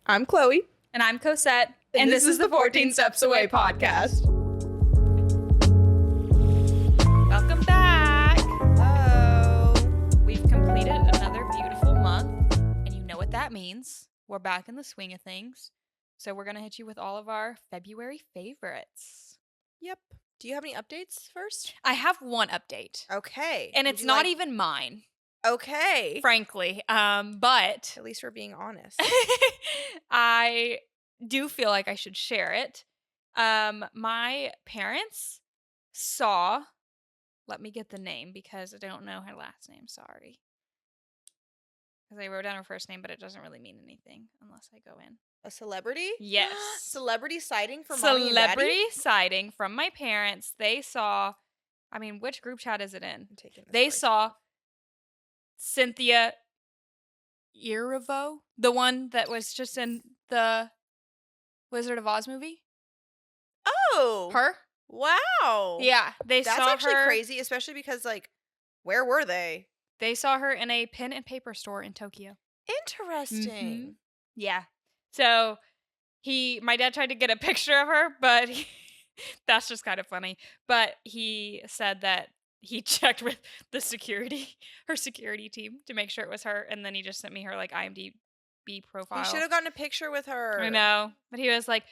I'm Chloe. And I'm Cosette. And this is the 14 Steps Away podcast. Welcome back. Hello. We've completed another beautiful month. And you know what that means. We're back in the swing of things. So we're going to hit you with all of our February favorites. Yep. Do you have any updates first? I have one update. Okay. And it's not even mine. Okay. Frankly. But at least we're being honest. I do feel like I should share it. My parents saw, let me get the name because I don't know her last name, sorry. Because I wrote down her first name, but it doesn't really mean anything unless I go in. A celebrity? Yes. Celebrity sighting from Mommy and Daddy? Celebrity sighting from my parents. They saw, which group chat is it in? They saw Cynthia Erivo, the one that was just in the Wizard of Oz movie. Oh. Her? Wow. Yeah, they saw her. That's actually crazy, especially because, where were they? They saw her in a pen and paper store in Tokyo. Interesting. Mm-hmm. Yeah. So my dad tried to get a picture of her, but that's just kind of funny. But he said that he checked with her security team to make sure it was her, and then he just sent me her IMDb profile. You should have gotten a picture with her. I know, but he was like,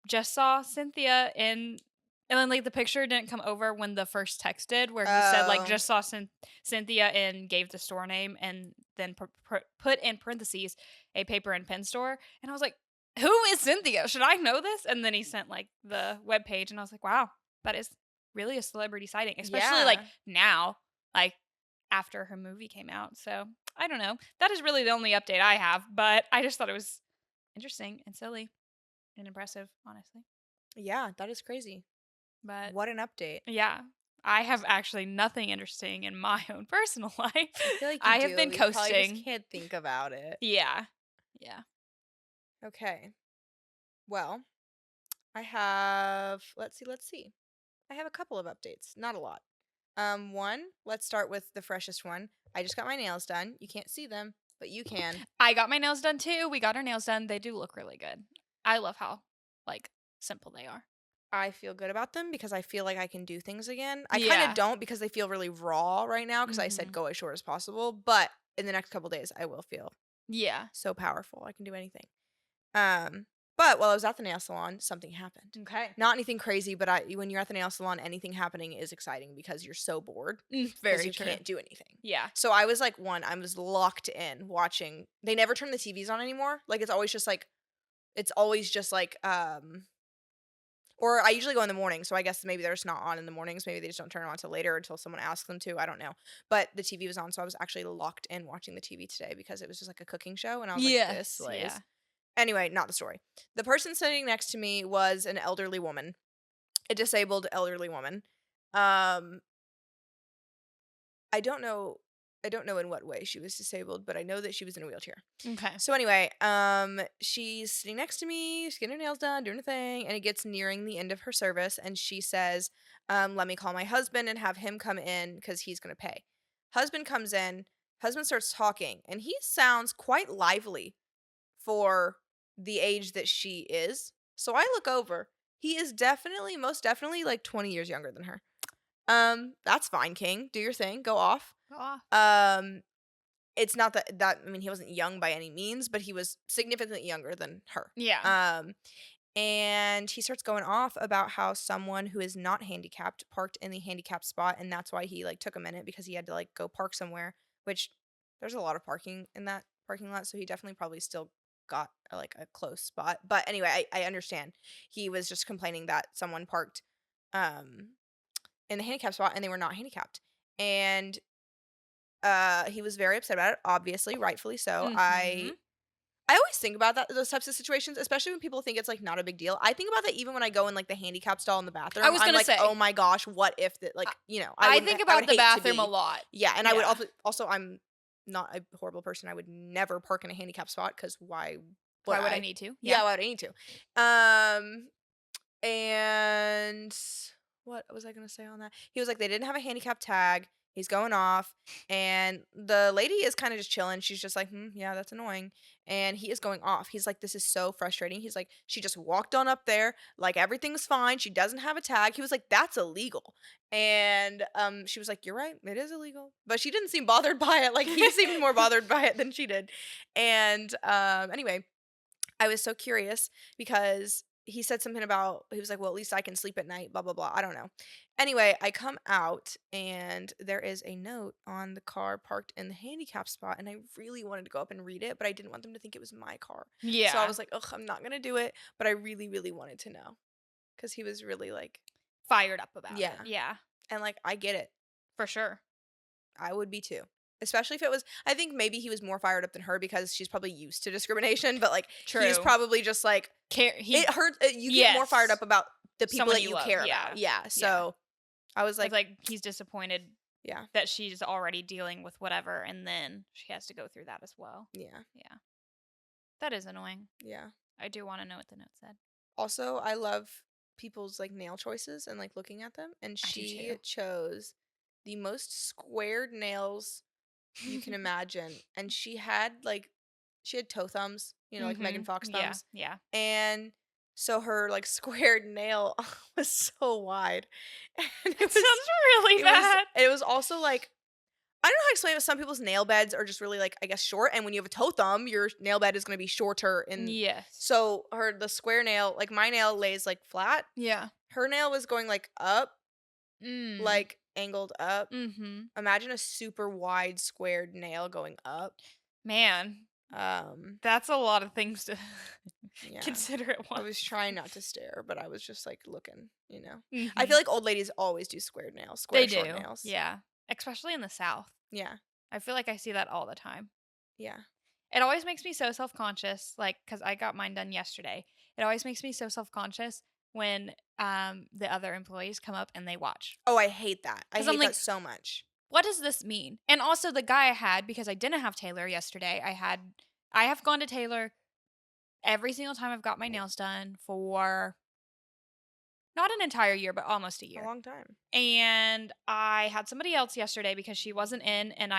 just saw Cynthia in, and then the picture didn't come over when the first text did, where he said just saw Cynthia and gave the store name, and then put in parentheses a paper and pen store, and I was like, who is Cynthia? Should I know this? And then he sent the webpage, and I was like, wow, that is really a celebrity sighting, especially now, after her movie came out. So I don't know. That is really the only update I have, but I just thought it was interesting and silly and impressive, honestly. Yeah, that is crazy. But what an update. Yeah. I have actually nothing interesting in my own personal life. I feel like I have been coasting. You just can't think about it. Yeah. Okay. Well, I have, let's see. I have a couple of updates, not a lot. One, let's start with the freshest one. I just got my nails done. You can't see them, but you can. I got my nails done too. We got our nails done. They do look really good. I love how simple they are. I feel good about them because I feel like I can do things again. I kind of don't because they feel really raw right now because I said go as short as possible, but in the next couple days I will feel so powerful. I can do anything. But while I was at the nail salon, something happened. Okay. Not anything crazy, but when you're at the nail salon, anything happening is exciting because you're so bored. Very you true. Can't do anything. Yeah. So I was I was locked in watching. They never turn the TVs on anymore. It's always just or I usually go in the morning, so I guess maybe they're just not on in the mornings. Maybe they just don't turn it on until later, until someone asks them to. I don't know. But the TV was on, so I was actually locked in watching the TV today because it was just a cooking show, and I was this slays. Yeah. Anyway, not the story. The person sitting next to me was an elderly woman, a disabled elderly woman. I don't know in what way she was disabled, but I know that she was in a wheelchair. Okay. So anyway, she's sitting next to me, she's getting her nails done, doing her thing, and it gets nearing the end of her service, and she says, let me call my husband and have him come in because he's going to pay. Husband comes in, husband starts talking, and he sounds quite lively for the age that she is. So I look over. He is most definitely 20 years younger than her. That's fine, King. Do your thing. Go off. It's not that he wasn't young by any means, but he was significantly younger than her. Yeah. And he starts going off about how someone who is not handicapped parked in the handicapped spot, and that's why he took a minute because he had to go park somewhere, which there's a lot of parking in that parking lot, so he definitely probably still got a close spot. But anyway, I understand. He was just complaining that someone parked in the handicap spot and they were not handicapped. And he was very upset about it, obviously, rightfully so. Mm-hmm. I always think about those types of situations, especially when people think it's not a big deal. I think about that even when I go in the handicap stall in the bathroom. I was gonna say, oh my gosh, what if that I think about the bathroom a lot. Yeah, and I would also I'm not a horrible person. I would never park in a handicap spot because why would I need to? Yeah, why would I need to? And what was I gonna say on that? He was like, they didn't have a handicap tag. He's going off, and the lady is kinda just chilling. She's just like, "Hmm, yeah, that's annoying." And he is going off. He's like, "This is so frustrating." He's like, "She just walked on up there, like, everything's fine. She doesn't have a tag." He was like, "That's illegal." And, she was like, "You're right. It is illegal." But she didn't seem bothered by it. Like, he seemed more bothered by it than she did. And, anyway, I was so curious because he said something about he was like, "Well, at least I can sleep at night, blah blah blah." I don't know. Anyway, I come out and there is a note on the car parked in the handicap spot, and I really wanted to go up and read it, but I didn't want them to think it was my car. So I Yeah. was like, "Ugh, I'm not going to do it," but I really really wanted to know cuz he was really like, Fired up about it. yeah. Yeah, And like I get it. for sure. I would be too. Especially if it was I think maybe he was more fired up than her because she's probably used to discrimination, but like he's True. probably just like Care he it hurt you get more fired Yes. up about the people Someone that you you love, care yeah. about. Yeah, Yeah. so I was It's like, like he's disappointed yeah, that she's already dealing with whatever, and then she has to go through that as well. yeah, Yeah. That is annoying. yeah. I do wanna know what the note said. Also, I love people's like nail choices and like looking at them, and I do she too. chose the most squared nails you can imagine, and she had toe thumbs, you know, like Megan Mhm. Fox Yeah, thumbs, yeah. and so her like squared nail was so wide, and That sounds really bad. it was also like I don't know how to explain it. Some people's nail beds are just really like I guess short, and when you have a toe thumb, your nail bed is going to be shorter. And Yes. so the square nail, like my nail lays like flat. Yeah. Her nail was going like up, Mm. like angled up. Mhm. Imagine a super wide squared nail going up. Man, Um, that's a lot of things to yeah. consider at I was once. trying not to stare, but I was just like looking, you know. I feel Mhm. like old ladies always do squared nails, They square short do. nails. Yeah. Especially in the South. Yeah. I feel like I see that all the time. Yeah. It always makes me so self-conscious, like, because I got mine done yesterday. It always makes me so self-conscious when, the other employees come up and they watch. Oh, I hate that. I Because 'Cause I'm hate that like, so much. "What does this mean?" And also the guy I had, because I didn't have Taylor yesterday, I have gone to Taylor every single time I've got my nails done for not an entire year, but almost a A year. long time. And I had somebody else yesterday because she wasn't in, and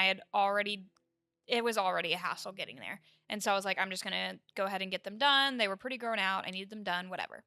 it was already a hassle getting there. And so I was like, I'm just going to go ahead and get them done. They were pretty grown out. I needed them done, whatever.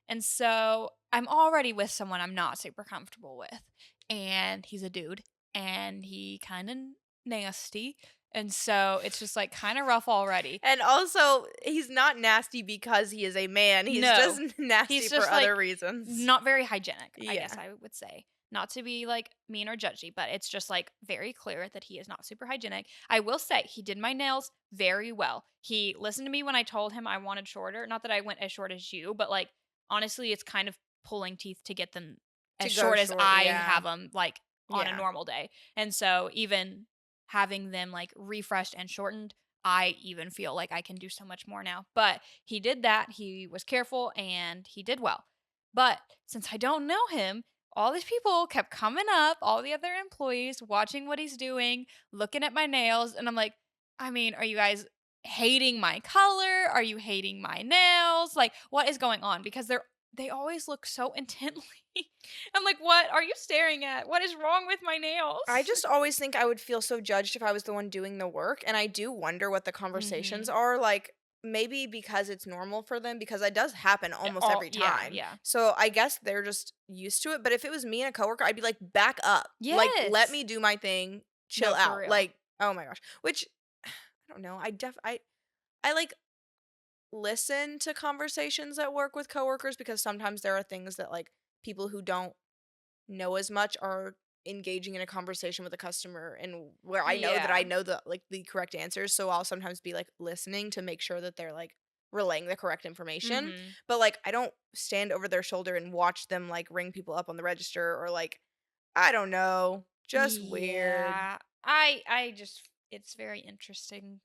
And so I'm already with someone I'm not super comfortable with. And he's a dude and he kind of nasty. And so it's just like kind of rough already. And also, he's not nasty because he is a man. He's just No, nasty he's for just other like reasons. not very hygienic, I Yeah. guess I would say. Not to be like mean or judgy, but it's just like very clear that he is not super hygienic. I will say he did my nails very well. He listened to me when I told him I wanted shorter. Not that I went as short as you, but like honestly, it's kind of pulling teeth to get them To as go short as short, I yeah. have them like on a Yeah. normal day. And so even having them like refreshed and shortened, I even feel like I can do so much more now. But he did that. He was careful and he did well. But since I don't know him, all these people kept coming up, all the other employees watching what he's doing, looking at my nails, and I'm like, I mean, are you guys hating my color? Are you hating my nails? Like, what is going on? Because they always look so intently. I'm like, what are you staring at? What is wrong with my I nails? just always think I would feel so judged if I was the one doing the work. And I do wonder what the conversations Mhm. are. Like, maybe because it's normal for them, because it does happen almost All every yeah, time. yeah. So I guess they're just used to it. But if it was me and a coworker, I'd be like, back up. Like, let Yes. me do my thing. Chill No, for out. real. Like, oh my gosh. Which, I don't know. I like listen to conversations at work with coworkers because sometimes there are things that like people who don't know as much are engaging in a conversation with a customer and where I know that I Yeah. know the correct answers, so I'll sometimes be like listening to make sure that they're like relaying the correct information. Mhm. But like I don't stand over their shoulder and watch them like ring people up on the register or like I don't know, just weird. Yeah. I just it's very interesting.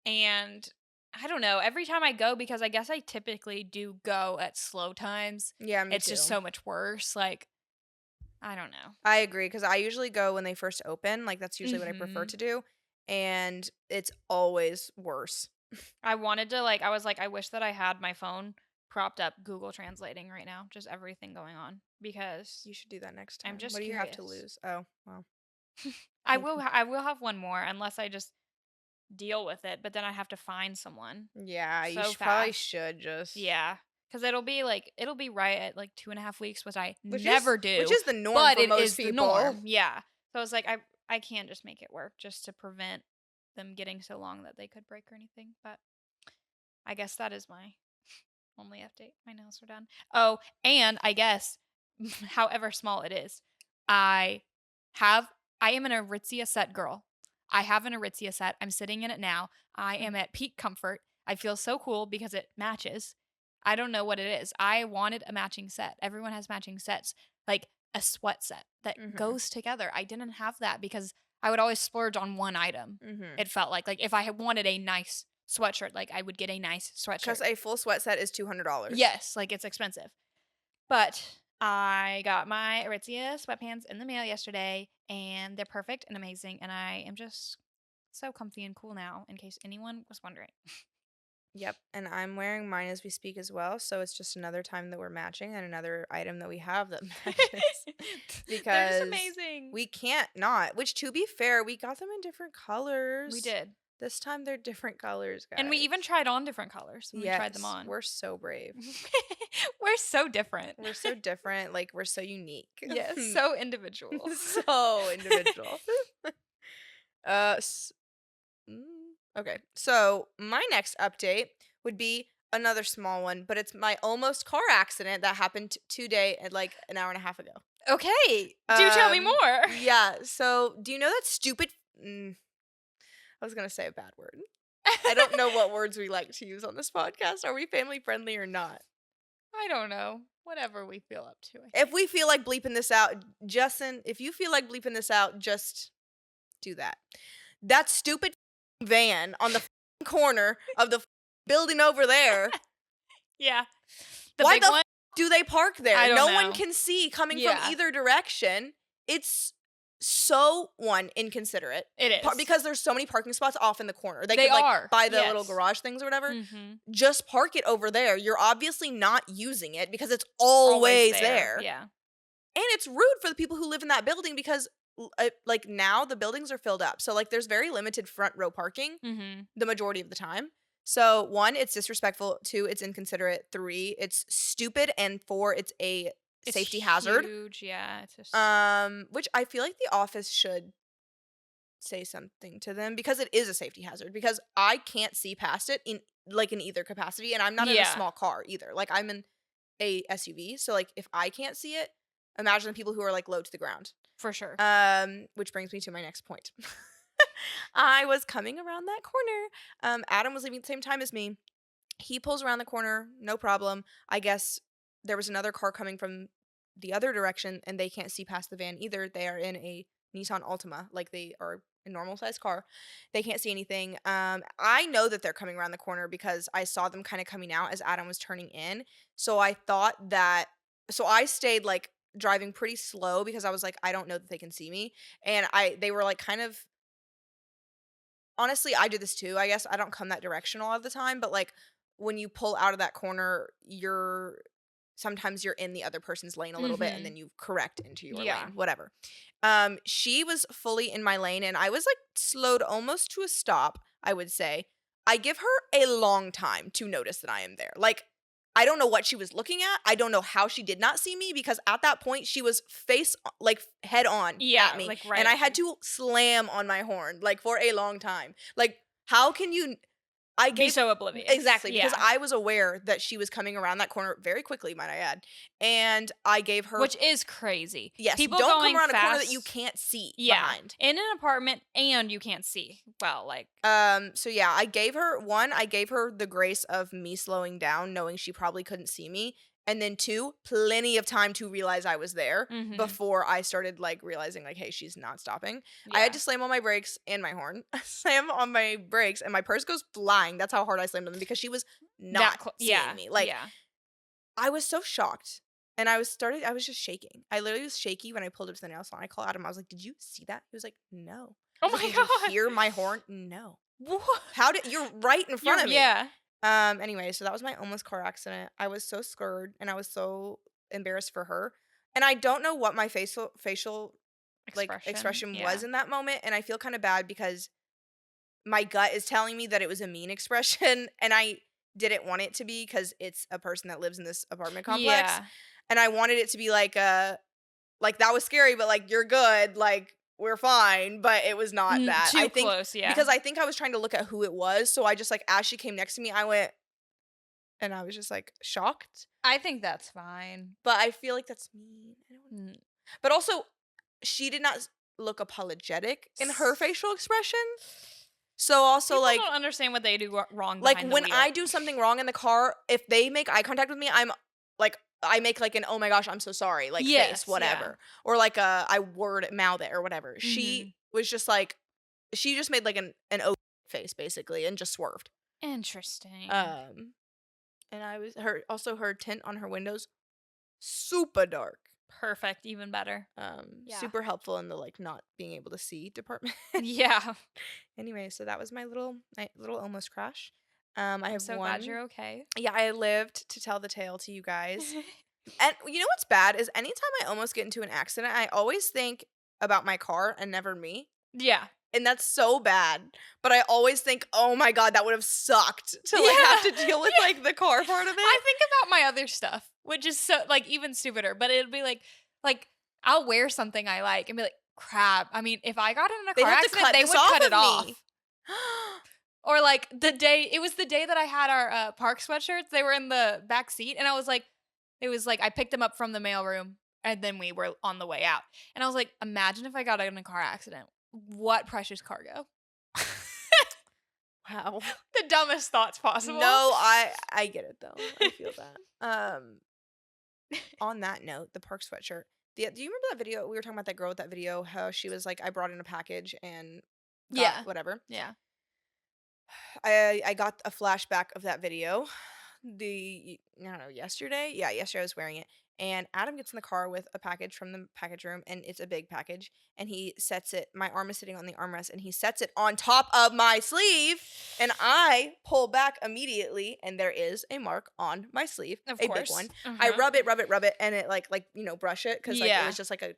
And I don't know, every time I go, because I guess I typically do go at slow times, Yeah, me it's just too. so much worse. Like, I don't know. I agree because I usually go when they first open, like that's usually what I prefer Mhm. to do, and it's always worse. I was like, I wish that I had my phone propped up Google translating right now, just everything going on because You should do that next I'm time. What just do you have to curious. lose? Oh, well. I will have one more unless I just deal with it, but then I have to find someone Yeah, you so probably fast. should just Yeah, because it'll be right at like 2.5 weeks, which I which is never which do, is the norm but for it most is the people. norm. Yeah. So I was like, I can't just make it work just to prevent them getting so long that they could break or anything. But I guess that is my only update. My nails are done. Oh, and I guess, however small it is, I have I am an Aritzia set girl. I have an Aritzia set. I'm sitting in it now. I am at peak comfort. I feel so cool because it matches. I don't know what it is. I wanted a matching set. Everyone has matching sets, like a sweat set that Mhm. goes together. I didn't have that because I would always splurge on one item. Mhm. It felt like if I had wanted a nice sweatshirt, like I would get a nice sweatshirt. Cuz a full sweat set is $200. Yes, like it's expensive. But I got my Aritzia sweatpants in the mail yesterday and they're perfect and amazing. And I am just so comfy and cool now, in case anyone was wondering. Yep, and I'm wearing mine as we speak as well, so it's just another time that we're matching and another item that we have that matches They're just because amazing. we can't not, which to be fair, we got them in different We colors. did. This time they're different colors, And we even guys. tried on different colors when we tried them Yes, on. we're so brave. We're so different. We're so different, like we're so unique. Yes, so individual. So individual. uh s- okay. So, my next update would be another small one, but it's my almost car accident that happened today at like an hour and a half ago. Okay, do tell me more. Yeah. So, do you know that stupid? I was gonna say a bad word. I don't know what words we like to use on this podcast. Are we family friendly or not? I don't know. Whatever we feel up to, I If think. we feel like bleeping this out, Justin, if you feel like bleeping this out, just do that. That stupid van on the corner of the building over there. Yeah. The Why big the one? do they park there? I don't No one know. can see coming from Yeah. either direction. It's so inconsiderate. It is. Because there's so many parking spots off in the corner. They They could like are, buy the little yes. garage things or whatever. Mhm. Just park it over there. You're obviously not using it because it's always there. Yeah. And it's rude for the people who live in that building because like now the buildings are filled up. So like there's very limited front row parking Mhm. the majority of the time. So, 1, it's disrespectful. 2, it's inconsiderate. 3, it's stupid. And 4, it's a It's safety hazard. huge, yeah. It's just Which I feel like the office should say something to them because it is a safety hazard. Because I can't see past it in either capacity, and I'm not in a yeah, small car either. Like I'm in a SUV, so like if I can't see it, imagine the people who are like low to the ground. for sure. Which brings me to my next point. I was coming around that corner. Adam was leaving at the same time as me. He pulls around the corner, no problem. I guess there was another car coming from the other direction and they can't see past the van either. They are in a Nissan Altima, like they are a normal sized car. They can't see anything. I know that they're coming around the corner because I saw them kind of coming out as Adam was turning in. So I thought that, so I stayed like driving pretty slow because I was like, I don't know that they can see me. And they were like kind of, honestly, I do this too. I guess I don't come that direction all of the time, but like when you pull out of that corner, sometimes you're in the other person's lane a little bit and Mhm. then you correct into your Yeah. lane, whatever. She was fully in my lane and I was like slowed almost to a stop, I would say. I give her a long time to notice that I am there. Like I don't know what she was looking at. I don't know how she did not see me because at that point she was like head on Yeah, at me like right and I at had you. to slam on my horn like for a long time. Like how can you I Be gave so oblivious. exactly because Yeah. I was aware that she was coming around that corner very quickly, might I add. And I gave her Which is crazy. yes, People don't come going around a corner that fast. you can't see Yeah. behind. In an apartment and you can't see. Well, like So yeah, I gave her the grace of me slowing down, knowing she probably couldn't see me. And then 2, plenty of time to realize I was there Mhm. before I started like realizing like, hey, she's not stopping. I had Yeah. to slam on my brakes and my horn. Slam on my brakes and my purse goes flying. That's how hard I slammed on them because she was not seeing Yeah. me. Like Yeah. I was so shocked. And I was just shaking. I literally was shaky when I pulled up to the nail salon. I called Adam. I was like, "Did you see that?" He was like, "No." I Oh was like, my "Did you god. hear my horn?" No. What? How did you're right in front of me. Yeah. Anyway, so that was my almost car accident. I was so scared and I was so embarrassed for her. And I don't know what my facial expression Yeah. was in that moment, and I feel kind of bad because my gut is telling me that it was a mean expression, and I didn't want it to be because it's a person that lives in this apartment complex, Yeah. and I wanted it to be like like that was scary, but like you're good, like we're fine, but it was not that. I Too think close, yeah. because I think I was trying to look at who it was, so I just like as she came next to me, I went and I was just like shocked. I think that's fine. But I feel like that's mean. Mm. But also, she did not look apologetic in her facial expression. So also People like don't understand what they do wrong like behind the when wheel. I do something wrong in the car, if they make eye contact with me, I'm like I make like an oh my gosh, I'm so sorry, like face, Yes, yeah. whatever. Or like I word mouth it or whatever. Mhm. She was just like she just made like an O face basically and just swerved. Interesting. Um and I was her tint on her windows super dark. Perfect, even better. Yeah. Super helpful in the like not being able to see department. Yeah. Anyway, so that was my little almost crash. I I'm have so glad one. you're okay. Yeah, I lived to tell the tale to you guys. And you know what's bad is anytime I almost get into an accident, I always think about my car and never me. Yeah. And that's so bad. But I always think, oh my God, that would have sucked to like Yeah. have to deal with like the car part of it. I think about my other stuff, which is so like even stupider, but it'll be like I'll wear something I like and be like, crap. I mean, if I got in a They'd car have to accident, cut they this would off cut of it off. me. Or like it was the day that I had our park sweatshirts. They were in the back seat, and it was like I picked them up from the mailroom, and then we were on the way out. And I was like, imagine if I got in a car accident. What precious cargo? Wow. The dumbest thoughts possible. No, I get it though. I feel that. On that note, the park sweatshirt. Do you remember that video? We were talking about that girl with that video, how she was like, I brought in a package and got Yeah. whatever. Yeah. I got a flashback of that video. I don't know, yesterday? Yeah, yesterday I was wearing it. And Adam gets in the car with a package from the package room, and it's a big package. And he sets it, my arm is sitting on the armrest, and he sets it on top of my sleeve. And I pull back immediately, and there is a mark on my sleeve. Of a course. big one. Uh-huh. I rub it, and it like brush it, because like it was just like a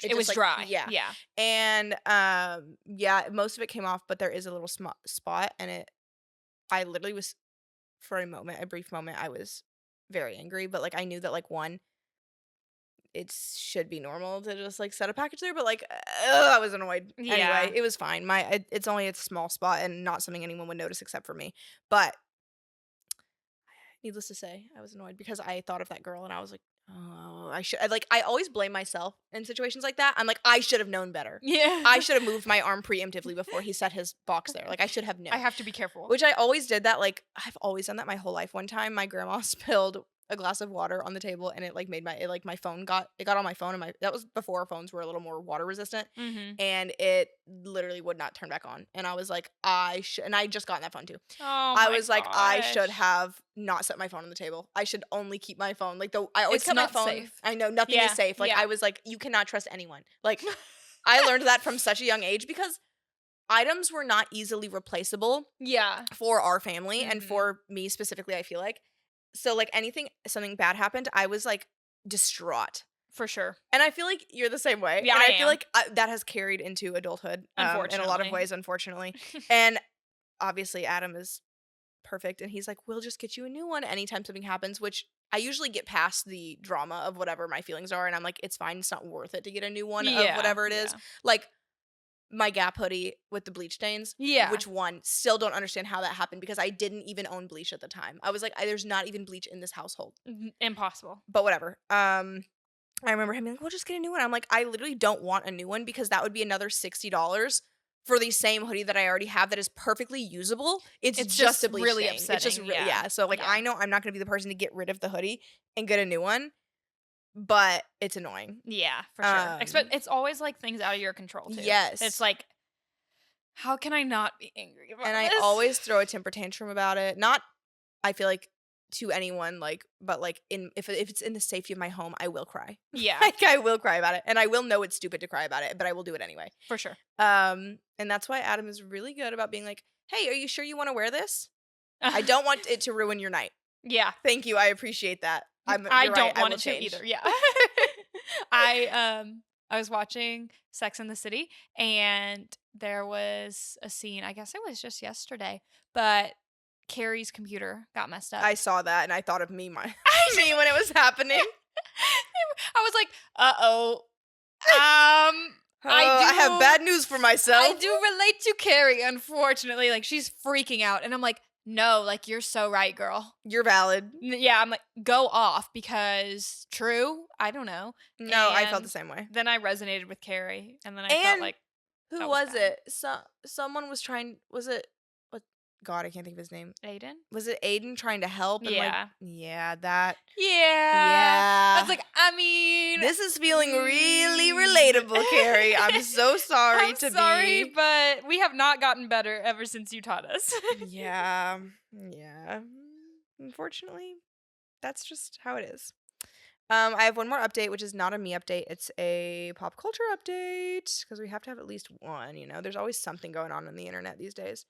it was like, dry. Yeah. Yeah. And yeah, most of it came off, but there is a little spot, and I literally was, for a brief moment, I was very angry, but like I knew that like one, it should be normal to just like set a package there, but like I was annoyed. Yeah. Anyway, it was fine. It's only a small spot and not something anyone would notice except for me. But needless to say, I was annoyed because I thought of that girl and I was like, oh, I always blame myself in situations like that. I'm like, I should have known better. Yeah. I should have moved my arm preemptively before he set his box there. Like I should have known. I have to be careful. Which I always did that. Like I've always done that my whole life. One time my grandma spilled a glass of water on the table and it like made my phone got on my phone, and that was before phones were a little more water resistant, and it literally would not turn back on. And I was like, and I just got that phone too. Oh I was like, I gosh. should have not set my phone on the table. I should only keep my phone. Like I always It's kept my not phone. safe. I know nothing Yeah, is safe. Like yeah. I was like, you cannot trust anyone. Like I learned that from such a young age because items were not easily replaceable Yeah. for our family and Mhm. for me specifically, I feel like. So like something bad happened, I was like distraught. For sure. And I feel like you're the same way. Yeah, and I feel am. like that has carried into adulthood in a lot of Unfortunately. ways, unfortunately. And obviously Adam is perfect, and he's like, we'll just get you a new one anytime something happens, which I usually get past the drama of whatever my feelings are, and I'm like, it's fine, it's not worth it to get a new one of whatever it is. Like my Gap hoodie with the bleach stains. Yeah. Which one? Still don't understand how that happened because I didn't even own bleach at the time. I was like, there's not even bleach in this household. Impossible. But whatever. I remember him being like, we'll just get a new one. I'm like, I literally don't want a new one because that would be another $60 for the same hoodie that I already have that is perfectly usable. It's just a bleach really stain. upsetting. It's just yeah. So like Yeah. I know I'm not gonna be the person to get rid of the hoodie and get a new one, but it's annoying. Yeah, for sure. It's always like things out of your control too. Yes. It's like, how can I not be angry about And this? I always throw a temper tantrum about it. Not, I feel like, to anyone, like, but like if it's in the safety of my home, I will cry. Yeah. Like I will cry about it, and I will know it's stupid to cry about it, but I will do it anyway. For sure. And that's why Adam is really good about being like, hey, are you sure you want to wear this? I don't want it to ruin your night. Yeah. Thank you. I appreciate that. I don't want it to either. Yeah. I was watching Sex and the City, and there was a scene, I guess it was just yesterday, but Carrie's computer got messed up. I saw that and I thought of me, my I me when it was happening. was like, "Uh-oh. Um, I have bad news for myself. I do relate to Carrie, unfortunately. Like, she's freaking out. And I'm like, no, like, you're so right, girl. You're valid. Yeah, I'm like, go off because true. I don't know. No, I felt And the same way. then I resonated with Carrie. And then I felt And like who that was was bad. it? Someone was trying. Was it? What? God, I can't think of his name. Aiden? Was it Aiden trying to help and like? Yeah. Yeah, that. Yeah. I was Yeah. like, I mean, This is feeling really relatable, Carrie. I'm so sorry I'm to sorry, be. but we have not gotten better ever since you taught us. Yeah. Yeah. Unfortunately, that's just how it is. I have one more update, which is not a me update. It's a pop culture update because we have to have at least one. There's always something going on the internet these days.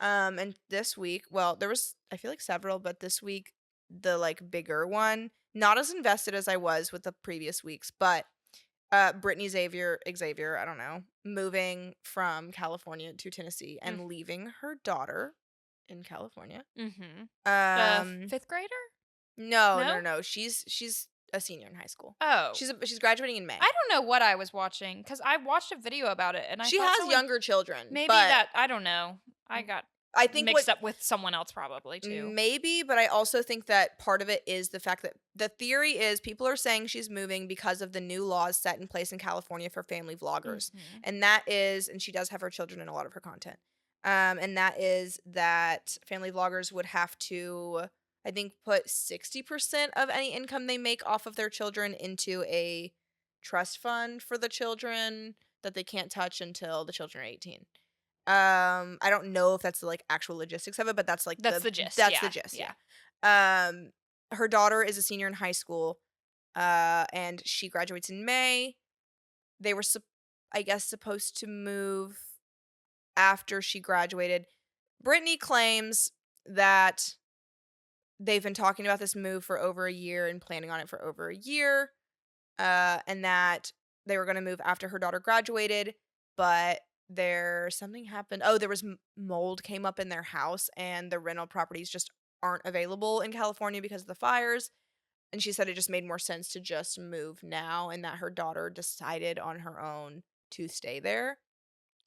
And this week, well, there was I feel like several, but this week the like bigger one. Not as invested as I was with the previous weeks, but Brittany Xavier, I don't know, moving from California to Tennessee Mm. and leaving her daughter in California. Mm-hmm. The Um, fifth grader? no, no, No? no, no. She's a senior in high school. Oh. She's graduating in May. I don't know what I was watching because I watched a video about it and I She thought has someone younger children, maybe but that I don't know. I got I think what mixed up with someone else probably too. maybe, but I also think that part of it is the fact that the theory is people are saying she's moving because of the new laws set in place in California for family vloggers. Mhm. And that is, and she does have her children in a lot of her content. And that is that family vloggers would have to, I think, put 60% of any income they make off of their children into a trust fund for the children that they can't touch until the children are 18. I don't know if that's the like actual logistics of it, but that's like That's the gist. that's Yeah. the gist, Yeah. yeah. Her daughter is a senior in high school, and she graduates in May. They were I guess supposed to move after she graduated. Brittany claims that they've been talking about this move for over a year and planning on it for over a year, and that they were going to move after her daughter graduated, but something happened. Oh, there was mold came up in their house, and the rental properties just aren't available in California because of the fires. And she said it just made more sense to just move now, and that her daughter decided on her own to stay there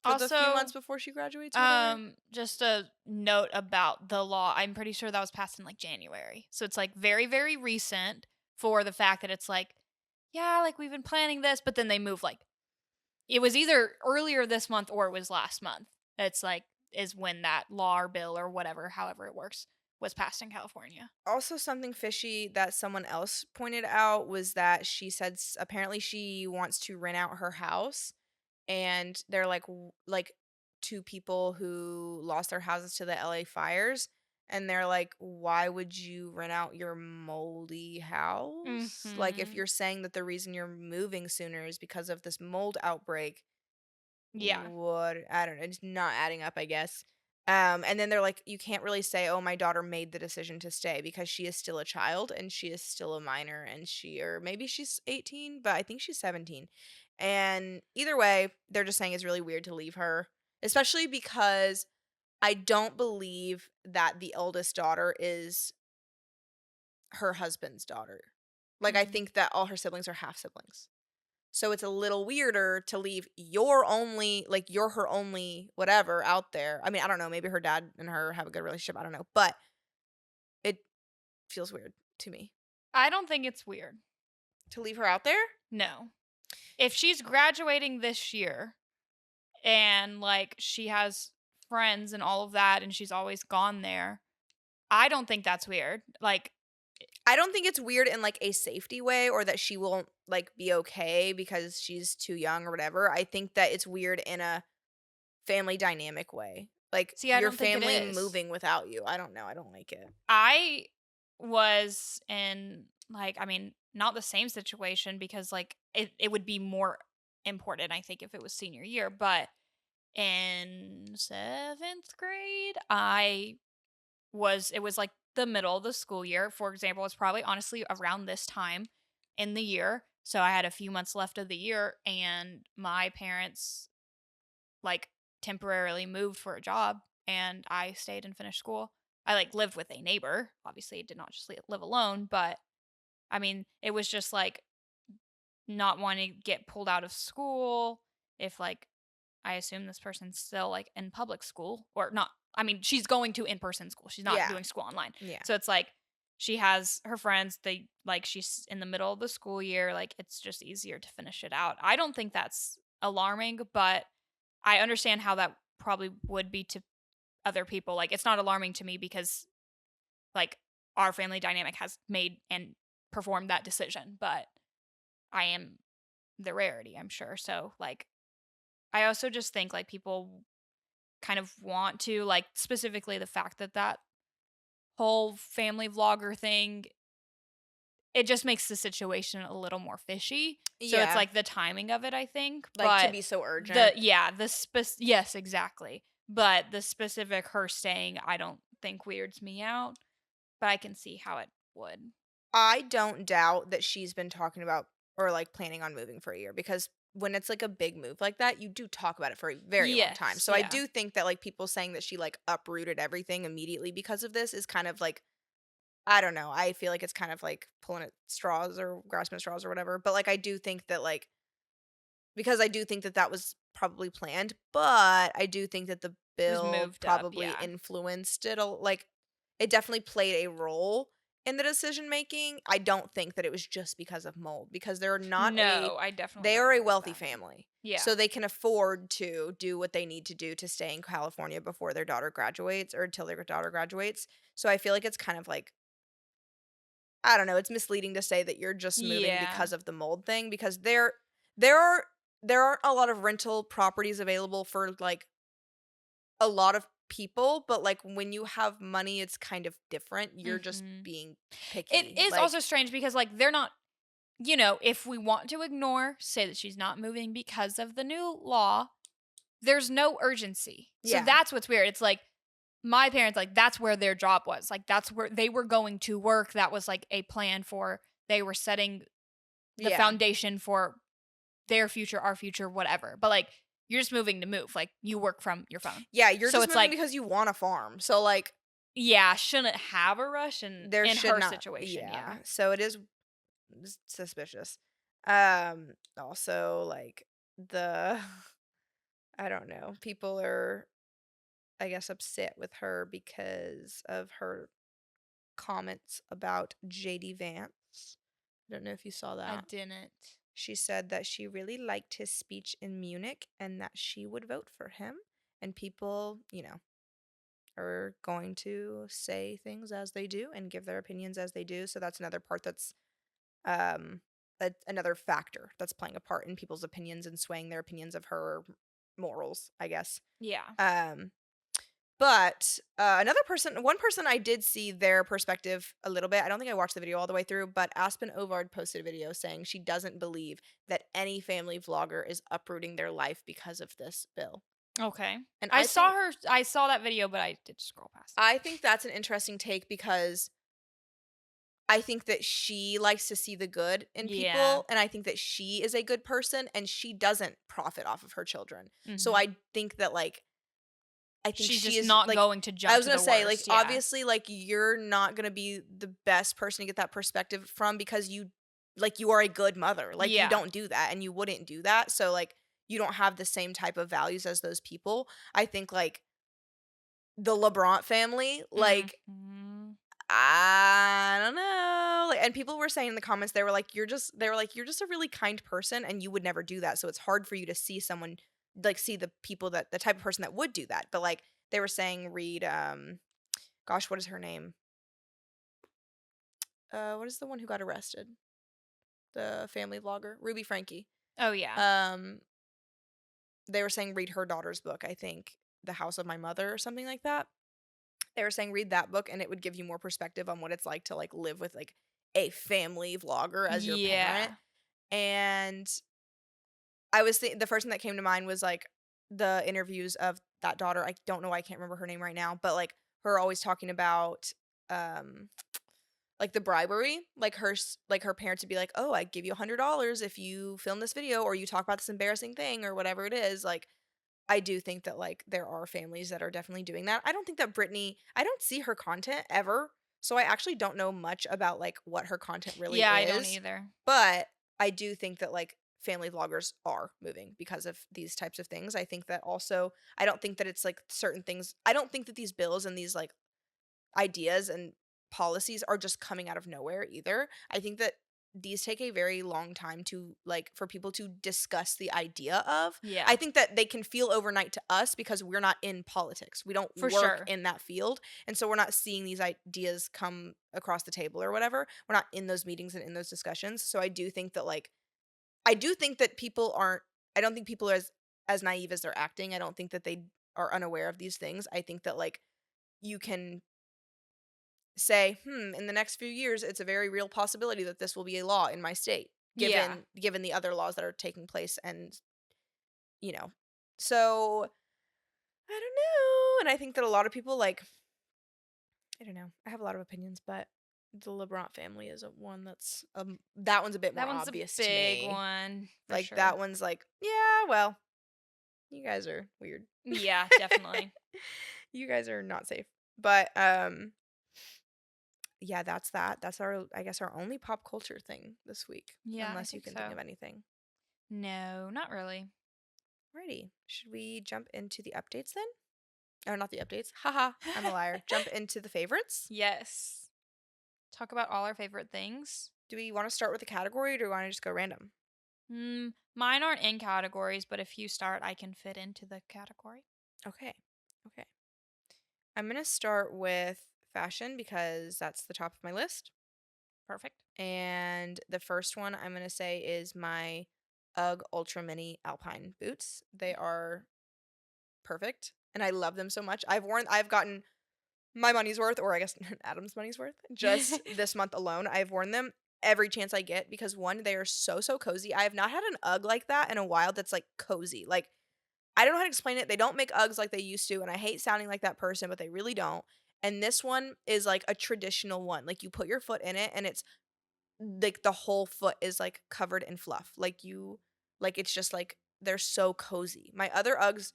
for the few Also, months before she graduates or whatever. just a note about the law. I'm pretty sure that was passed in like January. So it's like very, very recent for the fact that it's like, yeah, like we've been planning this, but then they move like it was either earlier this month or it was last month. It's like is when that law or bill or whatever, however it works, was passed in California. Also, something fishy that someone else pointed out was that she said apparently she wants to rent out her house, and they're like two people who lost their houses to the LA fires, and they're like, why would you rent out your moldy house? Like, if Mhm. you're saying that the reason you're moving sooner is because of this mold outbreak, Yeah. what? I don't know, it's not adding up, I guess. And then they're like, you can't really say, oh, my daughter made the decision to stay because she is still a child and she is still a minor, and or maybe she's 18, but I think she's 17. And either way, they're just saying it's really weird to leave her, especially because I don't believe that the eldest daughter is her husband's daughter. Like, I Mm. think that all her siblings are half siblings. So it's a little weirder to leave your only, like, you're her only whatever out there. I mean, I don't know. Maybe her dad and her have a good relationship. I don't know. But it feels weird to me I don't think it's weird. to leave her out there. No. If she's graduating this year and like she has friends and all of that and she's always gone there, I don't think that's weird. Like, I don't think it's weird in like a safety way or that she won't like be okay because she's too young or whatever. I think that it's weird in a family dynamic way. Like see, I your don't think it family is. moving without you. I don't know. I don't like it. I was in like, I mean, not the same situation because like it would be more important, I think, if it was senior year, but in seventh grade, it was like the middle of the school year. For example, it's probably honestly around this time in the year. So I had a few months left of the year, and my parents like temporarily moved for a job, and I stayed and finished school. I like lived with a neighbor. Obviously, did not just live alone, but I mean, it was just like not wanting to get pulled out of school if like I assume this person's still like in public school or not. I mean, she's going to in-person school. She's not Yeah. doing school online. Yeah. So it's like she has her friends, they like she's in the middle of the school year, like it's just easier to finish it out. I don't think that's alarming, but I understand how that probably would be to other people. Like it's not alarming to me because like our family dynamic has made and performed that decision, but I am the rarity, I'm sure. So like I also just think like people kind of want to like specifically the fact that that whole family vlogger thing, it just makes the situation a little more fishy. So it's Yeah. like the timing of it, I think. Like, to But be so the urgent. yeah, yes, exactly. But the specific her staying, I don't think weirds me out. But I can see how it would. I don't doubt that she's been talking about or, like, planning on moving for a year because when it's, like, a big move like that, you do talk about it for a very long time. Yes, So I yeah. do think that, like, people saying that she, like, uprooted everything immediately because of this is kind of, like, I don't know, I feel like it's kind of, like, pulling at straws or grasping at straws or whatever, but, like, I do think that, like because I do think that that was probably planned, but I do think that the It was bill moved up, probably yeah. influenced it a like, it definitely played a role in the decision making. I don't think that it was just because of mold, because No, I definitely they don't are a agree with wealthy that. family. Yeah. So they can afford to do what they need to do to stay in California before their daughter graduates or until their daughter graduates. So I feel like it's kind of like I don't know, it's misleading to say that you're just moving Yeah. because of the mold thing because there are there aren't a lot of rental properties available for, like, a lot of people, but, like, when you have money, it's kind of different. You're just Mhm. being It picky, is also like strange because, like, they're not if we want to ignore, say that she's not moving because of the new law, there's no urgency. So yeah, that's what's weird. It's like my parents, like, that's where their job was. Like, that's where they were going to work. That was like a plan for, they were setting the yeah. foundation for their future, our future, whatever. But like, you're just moving to move. Like, you work from your phone. Yeah, you're So just it's moving like, because you want a farm, so, like, yeah, shouldn't have a rush there in should her not situation. yeah, Yeah. so it is suspicious. Also, like, the I don't know, people are, I guess, upset with her because of her comments about JD Vance. I don't know if you saw I that. didn't. She said that she really liked his speech in Munich and that she would vote for him. And people, are going to say things as they do and give their opinions as they do. So that's another part that's um another factor that's playing a part in people's opinions and swaying their opinions of her morals, I guess. Yeah. Um But, one person I did see their perspective a little bit. I don't think I watched the video all the way through, but Aspen Ovard posted a video saying she doesn't believe that any family vlogger is uprooting their life because of this bill. Okay. And I saw that video, but I did scroll past it. I think that's an interesting take because I think that she likes to see the good in Yeah. people, and I think that she is a good person, and she doesn't profit off of her children. So Mhm. I think that, like I think She's she just is not like going to I jump was to gonna the say, like, worst, yeah. obviously, like, you're not gonna be the best person to get that perspective from because you are a good mother. Like, you Yeah. don't do that, and you wouldn't do that, so, like, you don't have the same type of values as those people. I think, like, the LeBron family, like, Mhm. I don't know, like, and people were saying in the comments, "You're just a really kind person, and you would never do that, so it's hard for you to see someone like, see the people that the type of person that would do that." But, like, they were saying read, gosh, what is her name? What is the one who got arrested? The family vlogger? Ruby Frankie. Oh, yeah. Um, they were saying read her daughter's book, I think, The House of My Mother or something like that. They were saying read that book, and it would give you more perspective on what it's like to, like, live with, like, a family vlogger as your parent. Yeah. And the first thing that came to mind was, like, the interviews of that daughter. I don't know why I can't remember her name right now, but, like, her always talking about, um like the bribery, like like her parents would be like, "Oh, I give you $100 if you film this video or you talk about this embarrassing thing or whatever it is." Like I do think that like there are families that are definitely doing that. I don't think that Britney, I don't see her content ever. So I actually don't know much about like what her content really Yeah, I don't is. either. But I do think that like family vloggers are moving because of these types of things. I think that also I don't think that it's like certain things. I don't think that these bills and these like ideas and policies are just coming out of nowhere either. I think that these take a very long time to like for people to discuss the idea of. I Yeah, think that they can feel overnight to us because we're not in politics. We don't for work sure. in that field. And so we're not seeing these ideas come across the table or whatever. We're not in those meetings and in those discussions. So I do think that like I do think that people aren't I don't think people are as naive as they're acting. I don't think that they are unaware of these things. I think that like you can say, in the next few years, it's a very real possibility that this will be a law in my state, Yeah. given the other laws that are taking place, and you know, so I don't know, and I think that a lot of people like, I don't know, I have a lot of opinions, but the LeBron family is a one that's that one's a bit more That one's a obvious to big me. one for Like sure. that one's like, yeah, well, you guys are weird. Yeah, definitely. You guys are not safe, but yeah, that's that. That's our, I guess, our only pop culture thing this week, Yeah, I unless you think can think so. of anything. No, not really. Alrighty. Should we jump into the updates then? Or not the updates. Haha, I'm a liar. Jump into the favorites. Yes. Talk about all our favorite things. Do we want to start with the category or do we want to just go random? Mine aren't in categories, but if you start, I can fit into the category. Okay. Okay. I'm going to start with fashion because that's the top of my list. Perfect. And the first one I'm going to say is my UGG Ultra Mini Alpine boots. They are perfect and I love them so much. I've gotten my money's worth, or I guess Adam's money's worth, just this month alone. I've worn them every chance I get because one, they are so, so cozy. I have not had an UGG like that in a while that's like cozy. Like, I don't know how to explain it. They don't make Uggs like they used to, and I hate sounding like that person, but they really don't. And this one is like a traditional one. Like, you put your foot in it, and it's like the whole foot is like covered in fluff. Like, it's just like they're so cozy. My other Uggs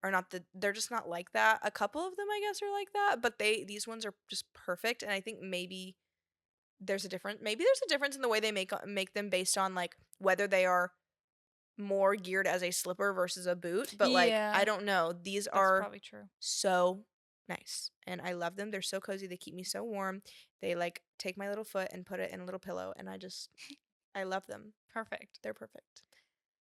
are not they're just not like that. A couple of them I guess are like that, but these ones are just perfect and I think maybe there's a difference in the way they make them based on like whether they are more geared as a slipper versus a boot, but like I Yeah, don't know. These that's are probably true. so nice and I love them. They're so cozy. They keep me so warm. They like take my little foot and put it in a little pillow and I love them. Perfect. They're perfect.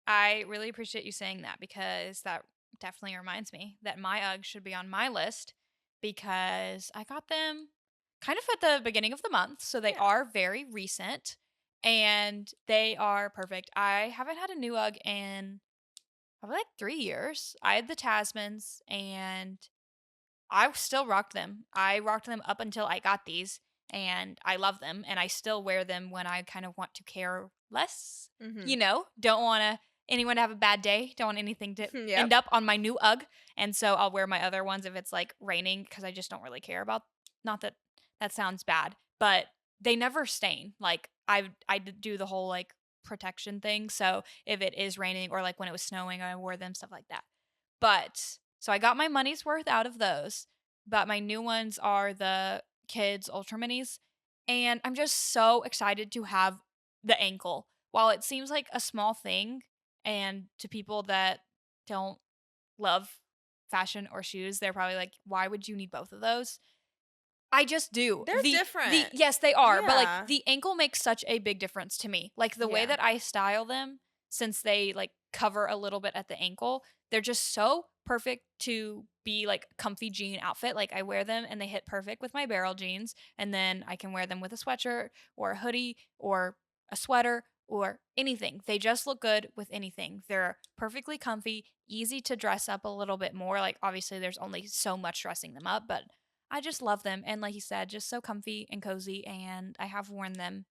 I really appreciate you saying that because that definitely reminds me that my Uggs should be on my list because I got them kind of at the beginning of the month. So they Yeah. are very recent and they are perfect. I haven't had a new Ugg in probably like 3 years. I had the Tasmans and I still rocked them. I rocked them up until I got these, and I love them, and I still wear them when I kind of want to care less. Mhm. Don't want anyone to have a bad day. Don't want anything to Yep. end up on my new UGG, and so I'll wear my other ones if it's like raining because I just don't really care about. Not that that sounds bad, but they never stain. Like do the whole like protection thing. So if it is raining or like when it was snowing, I wore them stuff like that. But so I got my money's worth out of those, but my new ones are the kids Ultra Minis. And I'm just so excited to have the ankle. While it seems like a small thing, and to people that don't love fashion or shoes, they're probably like, why would you need both of those? I just do. They're The different. yes, they are, but like Yeah. the ankle makes such a big difference to me. Like the way Yeah. that I style them, since they like cover a little bit at the ankle, they're just so perfect to be like comfy jean outfit. Like I wear them and they hit perfect with my barrel jeans, and then I can wear them with a sweatshirt or a hoodie or a sweater or anything. They just look good with anything. They're perfectly comfy, easy to dress up a little bit more. Like obviously there's only so much dressing them up, but I just love them. And like you said, just so comfy and cozy. And I have worn them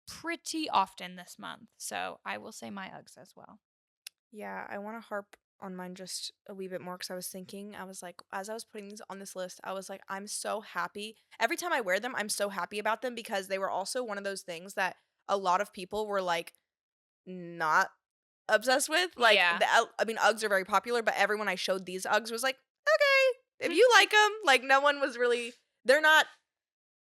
pretty often this month. So I will say my Uggs as well. Yeah, I want to harp on mine just a wee bit more because I was thinking, I was like, as I was putting these on this list, I was like, I'm so happy. Every time I wear them, I'm so happy about them because they were also one of those things that a lot of people were like not obsessed with. Like, Yeah. I mean, Uggs are very popular, but everyone I showed these Uggs was like, okay, if you like them, like, no one was really, they're not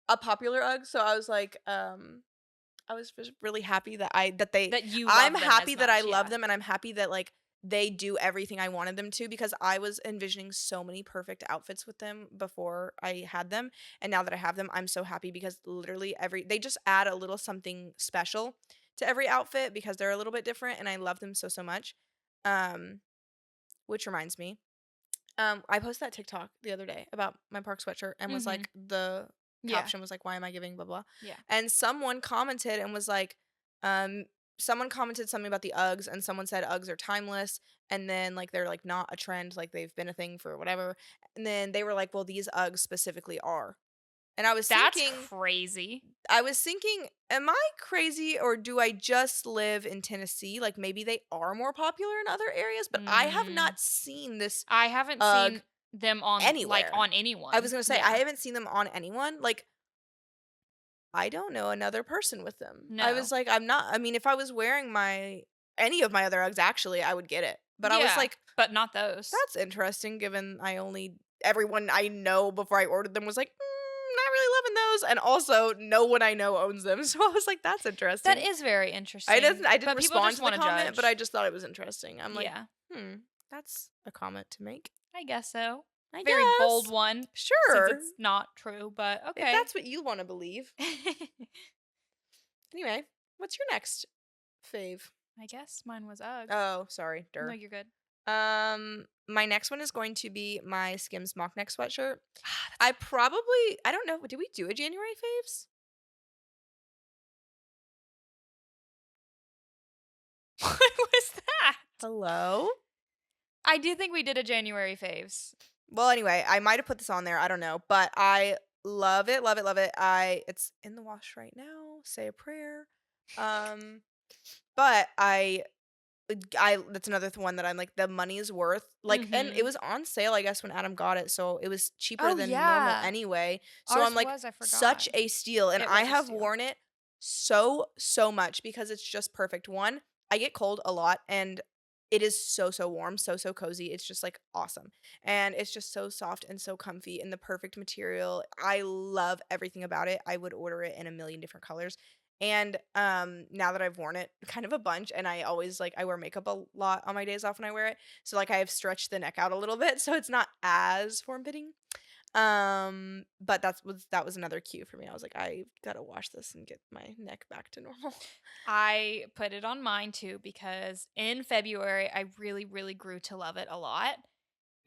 a popular Ugg. So I was like, I was just really happy that That you I'm love them as happy that I much, love yeah. them and I'm happy that like they do everything I wanted them to because I was envisioning so many perfect outfits with them before I had them. And now that I have them, I'm so happy because literally they just add a little something special to every outfit because they're a little bit different and I love them so much. Um, which reminds me, I posted that TikTok the other day about my park sweatshirt and was Mhm. like the Yeah. caption was like, "Why am I giving blah blah?" Yeah. And someone commented and was like, um, someone commented something about the Uggs and someone said Uggs are timeless and then like they're like not a trend, like they've been a thing for whatever. And then they were like, "Well, these Uggs specifically are." And That's crazy. I was thinking, am I crazy or do I just live in Tennessee? Like maybe they are more popular in other areas, but I have Mm. not seen this I haven't Ugg seen them on, like, anywhere. on I was anyone. gonna say, I Yeah. haven't seen them on anyone, like, I don't know another person with them. I was No. like, I'm not I mean, if I was wearing any of my other Uggs, actually, I would get it. But I was Yeah, like, but not those. "That's interesting," given everyone I know before I ordered them was like, not really loving those," and also no one I know owns them, so I was like, "That's That interesting." is very interesting, I didn't but people respond just to the wanna comment, but I judge. just thought it was interesting. I'm like, Yeah, "Hmm, that's a comment to make." I guess so. I Very bold guess. one, since Sure. it's not true, but If okay. that's what you wanna believe. Anyway, what's your next fave? I guess mine was Uggs. Oh, sorry, No, der. you're good. My next one is going to be my Skims mock neck sweatshirt. Ah, that's I don't know, did we do a January faves? what was that? Hello? I do think we did a January faves. Well, anyway, I might have put this on there, I don't know, but I love it, love it, love it. It's in the wash right now. Say a prayer. Um, but I that's another one that I'm like the money is worth. Like, and it Mhm. was on sale, I guess, when Adam got it, so it was cheaper Oh, than normal yeah. anyway. So I'm Ours like, was, I forgot. such a steal, and It I was a have steal. worn it so much because it's just perfect. One, I get cold a lot, and it is so warm, so cozy. It's just like awesome, and it's just so soft and so comfy and the perfect material. I love everything about it. I would order it in a million different colors. And, now that I've worn it kind of a bunch and I always I wear makeup a lot on my days off when I wear it, so, like, I have stretched the neck out a little bit, so it's not as form-fitting. But that was another cue for me. I was like, "I gotta wash this and get my neck back to normal." I put it on mine too because in February, I really, really grew to love it a lot.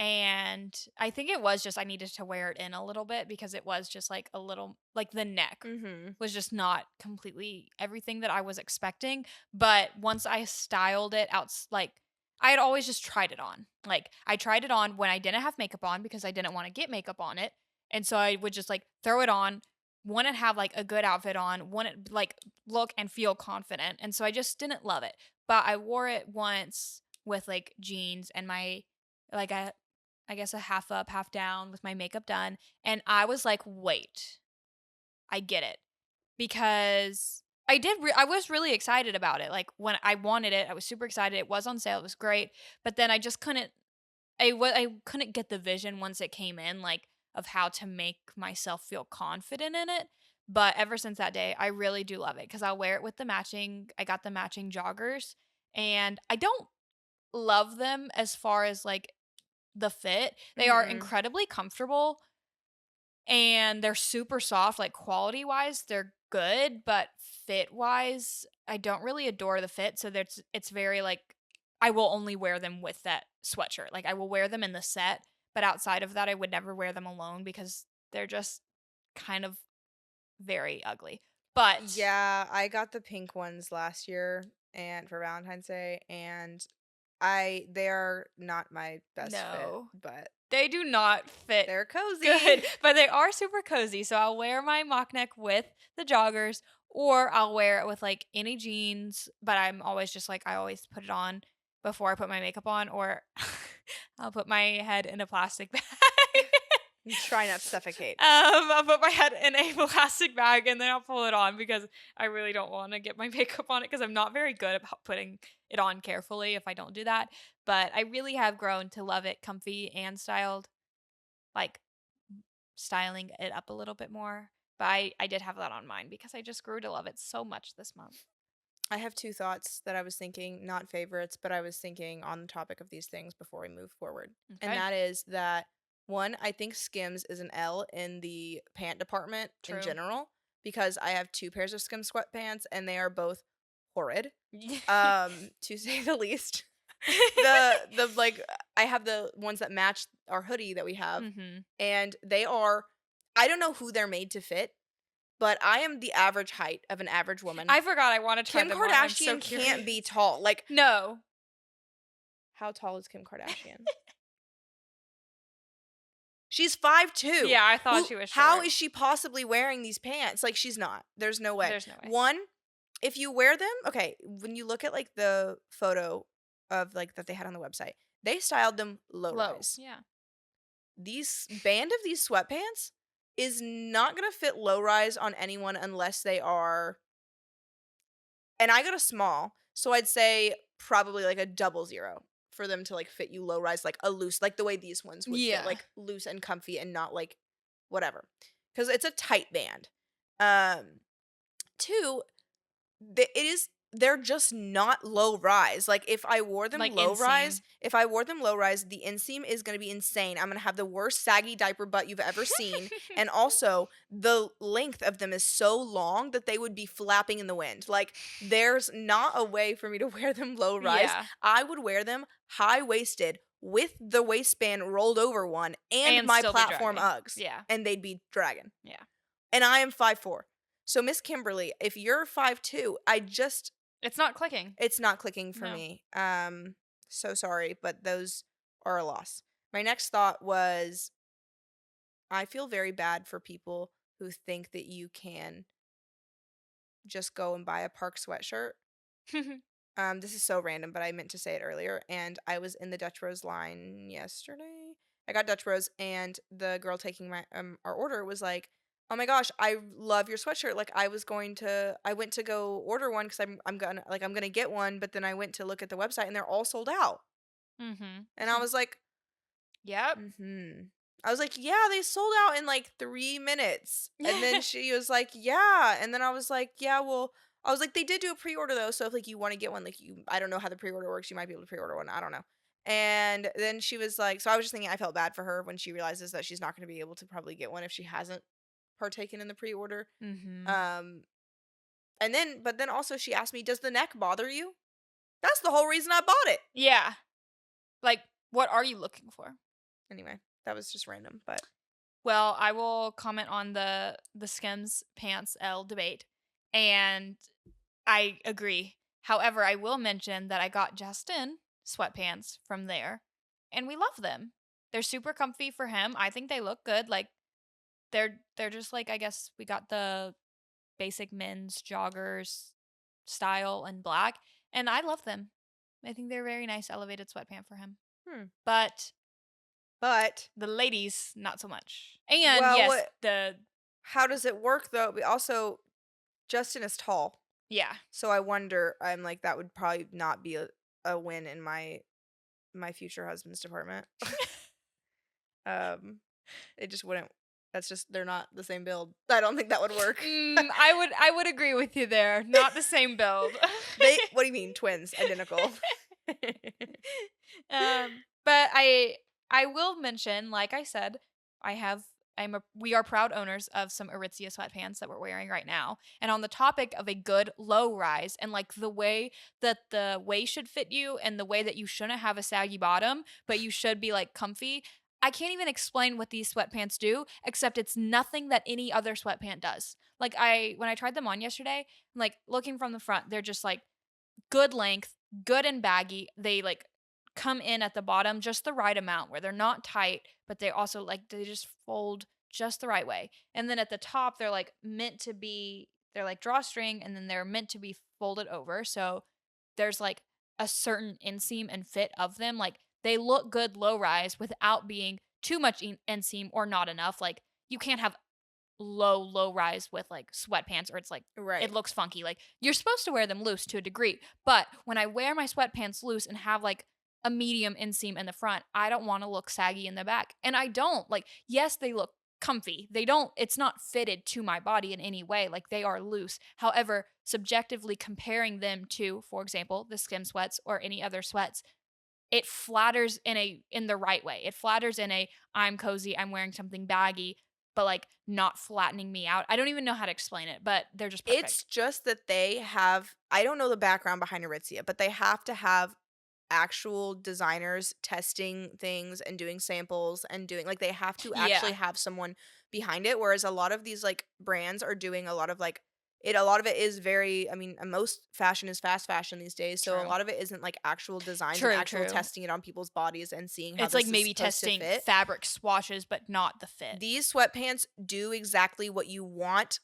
And I think it was just I needed to wear it in a little bit because it was just like a little, like the neck Mhm. was just not completely everything that I was expecting. But once I styled it out, like I had always just tried it on. Like I tried it on when I didn't have makeup on because I didn't want to get makeup on it. And so I would just like throw it on, want to have like a good outfit on, want to like look and feel confident. And so I just didn't love it. But I wore it once with like jeans and my like a I guess a half up, half down with my makeup done. And I was like, wait, I get it. Because I was really excited about it. Like when I wanted it, I was super excited. It was on sale. It was great. But then I just couldn't, I couldn't get the vision once it came in, like of how to make myself feel confident in it. But ever since that day, I really do love it because I'll wear it with I got the matching joggers and I don't love them as far as like the fit. They are Mhm. incredibly comfortable and they're super soft, like quality wise, they're good, but fit wise, I don't really adore the fit. So it's very like I will only wear them with that sweatshirt. Like I will wear them in the set, but outside of that, I would never wear them alone because they're just kind of very ugly. But Yeah, I got the pink ones last year and for Valentine's Day, and they are not my best fit, no, but they do not fit they're cozy. good, but they are super cozy. So I'll wear my mock neck with the joggers, or I'll wear it with like any jeans. But I'm always just like I always put it on before I put my makeup on, or I'll put my head in a plastic bag. Try not to suffocate. I'll put my head in a plastic bag and then I'll pull it on because I really don't want to get my makeup on it because I'm not very good about putting it on carefully if I don't do that. But I really have grown to love it comfy and styled, like styling it up a little bit more. But I did have that on mine because I just grew to love it so much this month. I have two thoughts that I was thinking, not favorites, but I was thinking on the topic of these things before we move forward. And Okay. that is that one, I think Skims is an L in the pant department in True. general because I have two pairs of Skims sweatpants and they are both horrid, to say the least. The like I have the ones that match our hoodie that we have, Mm-hmm. and they are, I don't know who they're made to fit, but I am the average height of an average woman. I forgot I want to try Kim them on. I'm so Kardashian can't be curious. tall. Like, No. how tall is Kim Kardashian? She's 5'2". Yeah, I thought she was How short. is she possibly wearing these pants? Like, she's not. There's no way. There's no way. One, if you wear them, okay, when you look at like the photo of like that they had on the website, they styled them low rise. Yeah. These band of these sweatpants is not gonna fit low rise on anyone unless they are, and I got a small, so I'd say probably like a 00 for them to like fit you low rise, like a loose, like the way these ones would Yeah. fit, like loose and comfy and not like whatever, because it's a tight band. Um, Two, they're just not low rise. Like if I wore them Like low rise, inseam. the inseam is gonna be insane. I'm gonna have the worst saggy diaper butt you've ever seen. And also the length of them is so long that they would be flapping in the wind. Like there's not a way for me to wear them low rise. Yeah. I would wear them high waisted with the waistband rolled over one and my still be platform dragging. Uggs. Yeah. And they'd be dragging. Yeah. And I am 5'4". So Miss Kimberly, if you're 5'2", It's not clicking. it's not clicking for No. me. So sorry, but those are a loss. My next thought was I feel very bad for people who think that you can just go and buy a Park sweatshirt. This is so random, but I meant to say it earlier. And I was in the Dutch Rose line yesterday. I got Dutch Rose, and the girl taking my our order was like, "Oh my gosh, I love your sweatshirt. Like I went to go order one because I'm gonna get one, but then I went to look at the website and they're all sold out." Mm-hmm. And I was like, Yep. I was like, "Yeah, they sold out in like 3 minutes." And then she was like, "Yeah." And then I was like, "Yeah, well." I was like, "They did do a pre-order though, so if like you want to get one, like I don't know how the pre-order works. You might be able to pre-order one. I don't know." And then she was like, so I was just thinking I felt bad for her when she realizes that she's not going to be able to probably get one if she hasn't partaken in the pre-order. Mm-hmm. But then also she asked me, "Does the neck bother you?" That's the whole reason I bought it. Yeah. Like, what are you looking for? Anyway, that was just random, but Well, I will comment on the Skims pants L debate, and I agree. However, I will mention that I got Justin sweatpants from there, and we love them. They're super comfy for him. I think they look good. Like they're just like, I guess we got the basic men's joggers style in black, and I love them. I think they're a very nice elevated sweatpant for him. But but the ladies, not so much. And well, yes, how does it work though? Also, Justin is tall. yeah. So I wonder, I'm like, that would probably not be a win in my future husband's department. It just wouldn't. That's just, they're not the same build. I don't think that would work. I would agree with you there. Not the same build. What do you mean, twins, identical? But I will mention, like I said, we are proud owners of some Aritzia sweatpants that we're wearing right now. And on the topic of a good low rise and like the way that the waist should fit you and the way that you shouldn't have a saggy bottom, but you should be like comfy. I can't even explain what these sweatpants do, except it's nothing that any other sweatpant does. Like when I tried them on yesterday, like looking from the front, they're just like good length, good and baggy. They like come in at the bottom just the right amount where they're not tight, but they also like they just fold just the right way. And then at the top they're like they're like drawstring and then they're meant to be folded over. So there's like a certain inseam and fit of them. Like they look good low rise without being too much inseam or not enough. Like you can't have low rise with like sweatpants or it's like it Right. looks funky. Like you're supposed to wear them loose to a degree, but when I wear my sweatpants loose and have like a medium inseam in the front, I don't want to look saggy in the back. And I don't. Like yes, they look comfy. They don't it's not fitted to my body in any way. Like they are loose. However, subjectively comparing them to, for example, the skim sweats or any other sweats, it flatters in the right way. It flatters in a I'm cozy, I'm wearing something baggy, but like not flattening me out. I don't even know how to explain it, but they're just It's perfect. just that they have I don't know the background behind Aritzia, but they have to have actual designers testing things and doing samples and doing like they have to actually Yeah, have someone behind it, whereas a lot of these like brands are doing a lot of like it a lot of it is very I mean most fashion is fast fashion these days, so a true. lot of it isn't like actual designs and True, actual true. testing it on people's bodies and seeing how It's like this is maybe supposed to testing fit. fabric swatches, but not the fit. These sweatpants do exactly what you want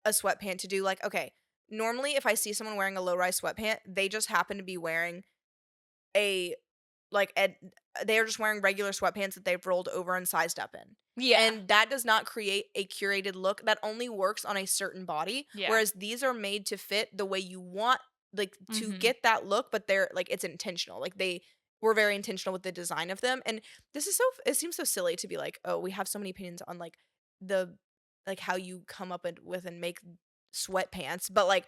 a sweatpant to do. Like, okay, normally if I see someone wearing a low-rise sweatpant, they just happen to be wearing a like they are just wearing regular sweatpants that they've rolled over and sized up in. Yeah, And that does not create a curated look. That only works on a certain body, yeah. whereas these are made to fit the way you want like to Mhm. get that look, but they're like it's intentional. Like they were very intentional with the design of them. And this is so it seems so silly to be like, "Oh, we have so many opinions on like the like how you come up with and make sweatpants." But like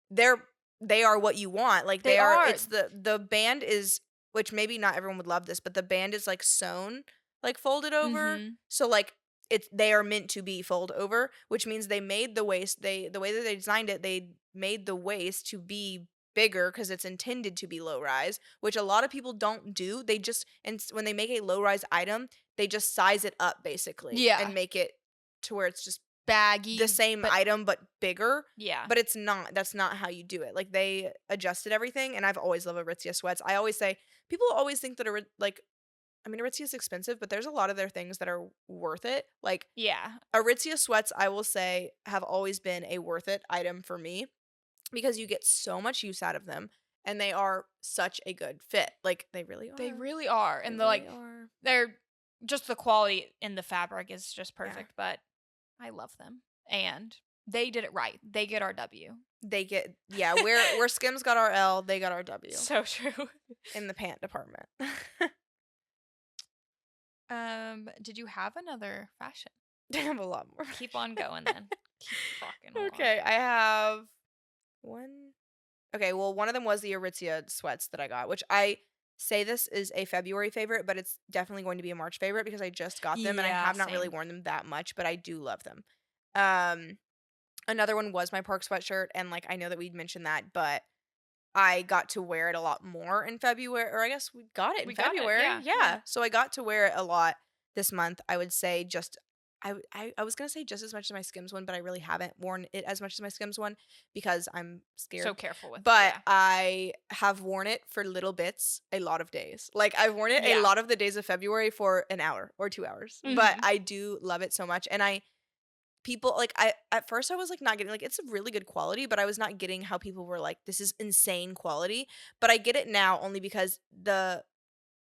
they're they are what you want. Like They they are are. it's the band is which maybe not everyone would love this, but the band is like sewn, like folded over. Mhm. So like it's they are meant to be fold over, which means they made the waist they the way that they designed it, they made the waist to be bigger because it's intended to be low rise, which a lot of people don't do. They just and when they make a low rise item, they just size it up basically Yeah. and make it to where it's just the Baggy, same but item but bigger, yeah. but it's not that's not how you do it. Like, they adjusted everything, and I've always loved Aritzia sweats. I always say people always think that I mean, Aritzia is expensive, but there's a lot of their things that are worth it. Like, Yeah. Aritzia sweats, I will say, have always been a worth it item for me because you get so much use out of them, and they are such a good fit. Like, they really They are. really are, They and they're really like are. they're just the quality in the fabric is just Yeah. perfect, but I love them, and they did it right. They get our W. They get yeah, where Skims got our L, they got our W So true. in the pant department. Did you have another fashion? They have a lot more. Keep on going then. Keep rocking along. Okay, I have one. Okay, well, one of them was the Aritzia sweats that I got, which I say this is a February favorite, but it's definitely going to be a March favorite because I just got them and I Yeah, have not really same. worn them that much, but I do love them. Um, Another one was my park sweatshirt, and like I know that we'd mentioned that, but I got to wear it a lot more in February, or I guess we got it in We got it. February. Yeah, yeah. Yeah. So I got to wear it a lot this month. I would say just I was gonna say just as much as my Skims one, but I really haven't worn it as much as my Skims one because I'm So scared. careful with it. But Yeah. I have worn it for little bits a lot of days. Like I've worn it a Yeah. lot of the days of February for an hour or 2 hours. But Mhm. I do love it so much. And I people like I at first I was like not getting like it's a really good quality, but I was not getting how people were like this is insane quality. But I get it now only because the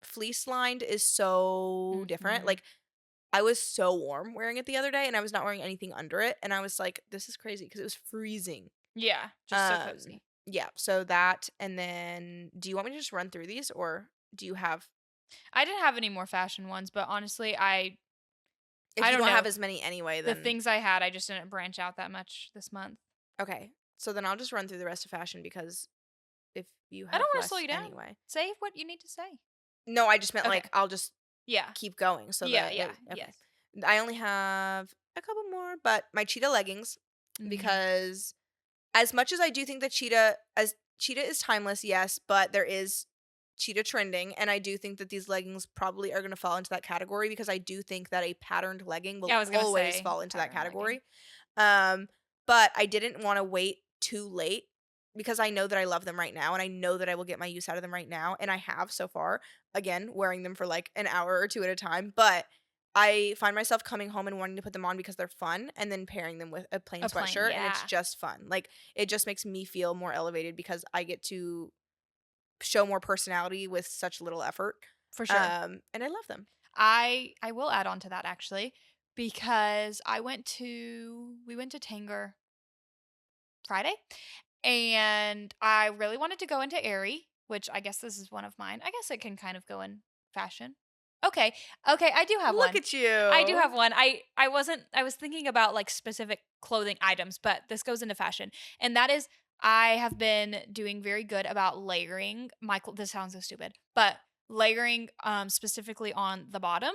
fleece lined is so different. Mhm. Like I was so warm wearing it the other day and I was not wearing anything under it and I was like this is crazy because it was freezing. Yeah, just so cozy. Yeah, so that and then do you want me to just run through these or do you have I didn't have any more fashion ones, but honestly, if I you don't don't have know. as many anyway The then things I had, I just didn't branch out that much this month. okay. So then I'll just run through the rest of fashion because if you I have don't want to slow less you down. anyway. Say what you need to say. No, I just meant Okay. like I'll just Yeah. keep going so Yeah, that yeah. okay. Yes. I only have a couple more, but my cheetah leggings Mhm. because as much as I do think that cheetah is timeless, yes, but there is cheetah trending and I do think that these leggings probably are going to fall into that category because I do think that a patterned legging will Yeah, I was gonna always say fall into that pattern legging. category. Um but I didn't want to wait too late because I know that I love them right now and I know that I will get my use out of them right now and I have so far again wearing them for like an hour or two at a time, but I find myself coming home and wanting to put them on because they're fun and then pairing them with a plain A plain, sweatshirt and it's yeah. just fun. Like it just makes me feel more elevated because I get to show more personality with such little effort. For sure. And I love them. I will add on to that actually because we went to Tanger Friday and I really wanted to go into Aerie, which I guess this is one of mine. I guess it can kind of go in fashion. Okay. Okay, I do have Look one. at I do you. have one. I was thinking about like specific clothing items, but this goes into fashion. And that is I have been doing very good about layering this sounds so stupid, but layering specifically on the bottom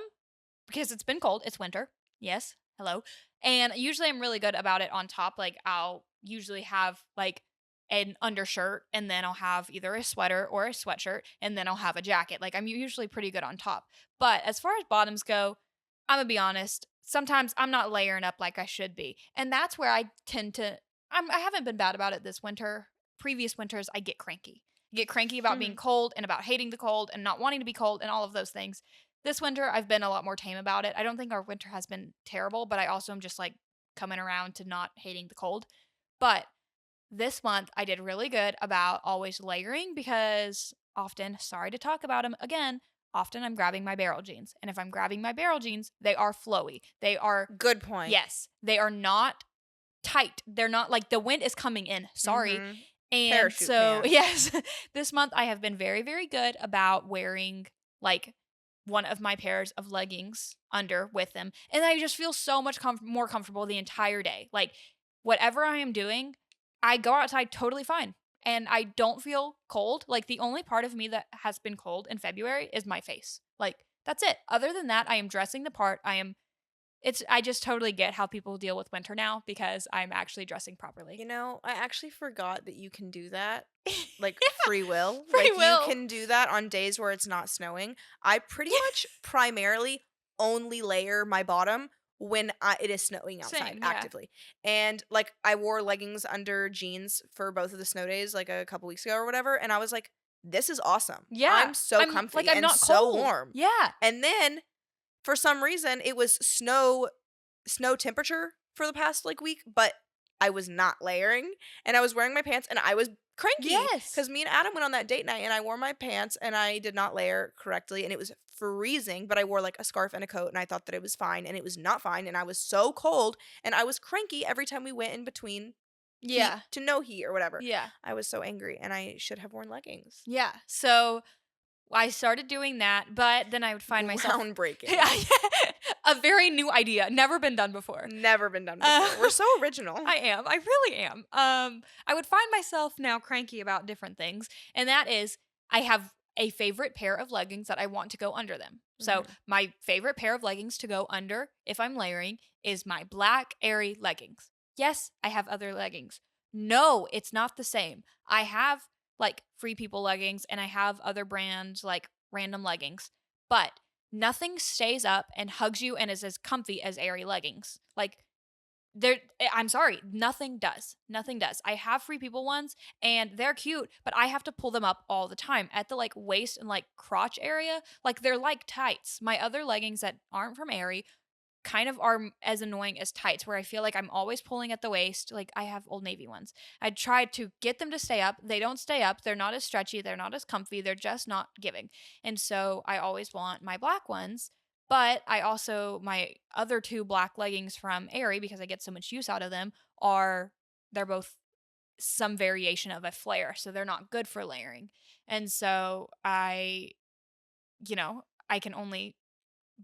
because it's been cold. It's winter. Yes. Hello. And usually I'm really good about it on top. Like I'll usually have like an undershirt and then I'll have either a sweater or a sweatshirt and then I'll have a jacket. Like I'm usually pretty good on top. But as far as bottoms go, I'm going to be honest, sometimes I'm not layering up like I should be. And that's where I tend to I haven't been bad about it this winter. Previous winters I get cranky. I get cranky about being cold and about hating the cold and not wanting to be cold and all of those things. This winter, I've been a lot more tame about it. I don't think our winter has been terrible, but I also am just like coming around to not hating the cold. But this month, I did really good about always layering because often, sorry to talk about them again, often I'm grabbing my barrel jeans. And if I'm grabbing my barrel jeans, they are flowy. They are, Good point. yes, they are not tight. They're not like the wind is coming in. Sorry. Mhm. And Parachute so, pants. yes, this month I have been very, very good about wearing like one of my pairs of leggings under with them. And I just feel so much more comfortable the entire day. Like, whatever I am doing, I go outside totally fine. And I don't feel cold. Like, the only part of me that has been cold in February is my face. Like, that's it. Other than that, I am dressing the part. I just totally get how people deal with winter now because I'm actually dressing properly. You know, I actually forgot that you can do that. Like free will. Free Like you will. can do that on days where it's not snowing. I pretty much primarily only layer my bottom when it is snowing outside Same, yeah. actively. And like I wore leggings under jeans for both of the snow days like a couple weeks ago or whatever, and I was like, this is awesome. Yeah. I'm so comfy I'm and not so cold. warm. Yeah. And then for some reason it was snow temperature for the past like week, but I was not layering and I was wearing my pants and I was cranky Yes. because me and Adam went on that date night and I wore my pants and I did not layer correctly and it was freezing, but I wore like a scarf and a coat and I thought that it was fine and it was not fine and I was so cold and I was cranky every time we went in between heat Yeah. to no heat or whatever. Yeah. I was so angry and I should have worn leggings. Yeah. So I started doing that, but then I would find myself Groundbreaking. Yeah, a very new idea, never been done before. Never been done before. We're so original. I am. I really am. I would find myself now cranky about different things, and that is I have a favorite pair of leggings that I want to go under them. So my favorite pair of leggings to go under if I'm layering is my black Aerie leggings. Yes, I have other leggings. No, it's not the same. I have like Free People leggings and I have other brands like random leggings, but nothing stays up and hugs you and is as comfy as Aerie leggings. Like I'm sorry, nothing does. Nothing does. I have Free People ones and they're cute, but I have to pull them up all the time at the like waist and like crotch area. Like they're like tights. My other leggings that aren't from Aerie kind of are as annoying as tights where I feel like I'm always pulling at the waist. Like I have Old Navy ones. I try to get them to stay up. They don't stay up. They're not as stretchy. They're not as comfy. They're just not giving. And so I always want my black ones. But I also, my other two black leggings from Aerie, because I get so much use out of them, they're both some variation of a flare. So they're not good for layering. And so I can only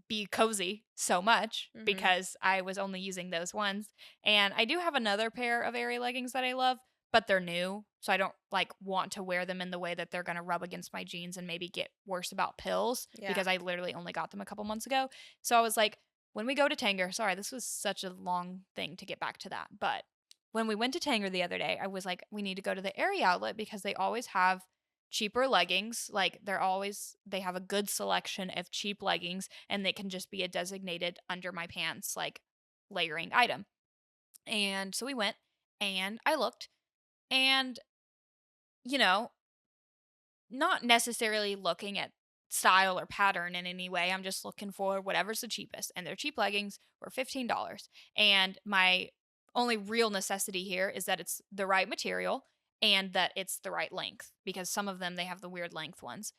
be cozy so much because I was only using those ones. And I do have another pair of Aerie leggings that I love, but they're new. So I don't like want to wear them in the way that they're going to rub against my jeans and maybe get worse about pills because I literally only got them a couple months ago. So I was like, when we go to Tanger, sorry, this was such a long thing to get back to that. But when we went to Tanger the other day, I was like, we need to go to the Aerie outlet because they always have cheaper leggings. Like they have a good selection of cheap leggings and they can just be a designated under my pants like layering item. And so we went and I looked and not necessarily looking at style or pattern in any way. I'm just looking for whatever's the cheapest. And their cheap leggings were $15. And my only real necessity here is that it's the right material and that it's the right length because some of them they have the weird length ones.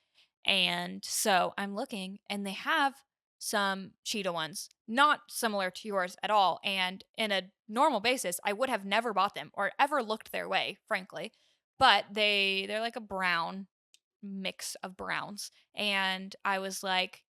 And so I'm looking and they have some cheetah ones, not similar to yours at all. And in a normal basis, I would have never bought them or ever looked their way, frankly. But they're like a brown mix of browns. And I was like,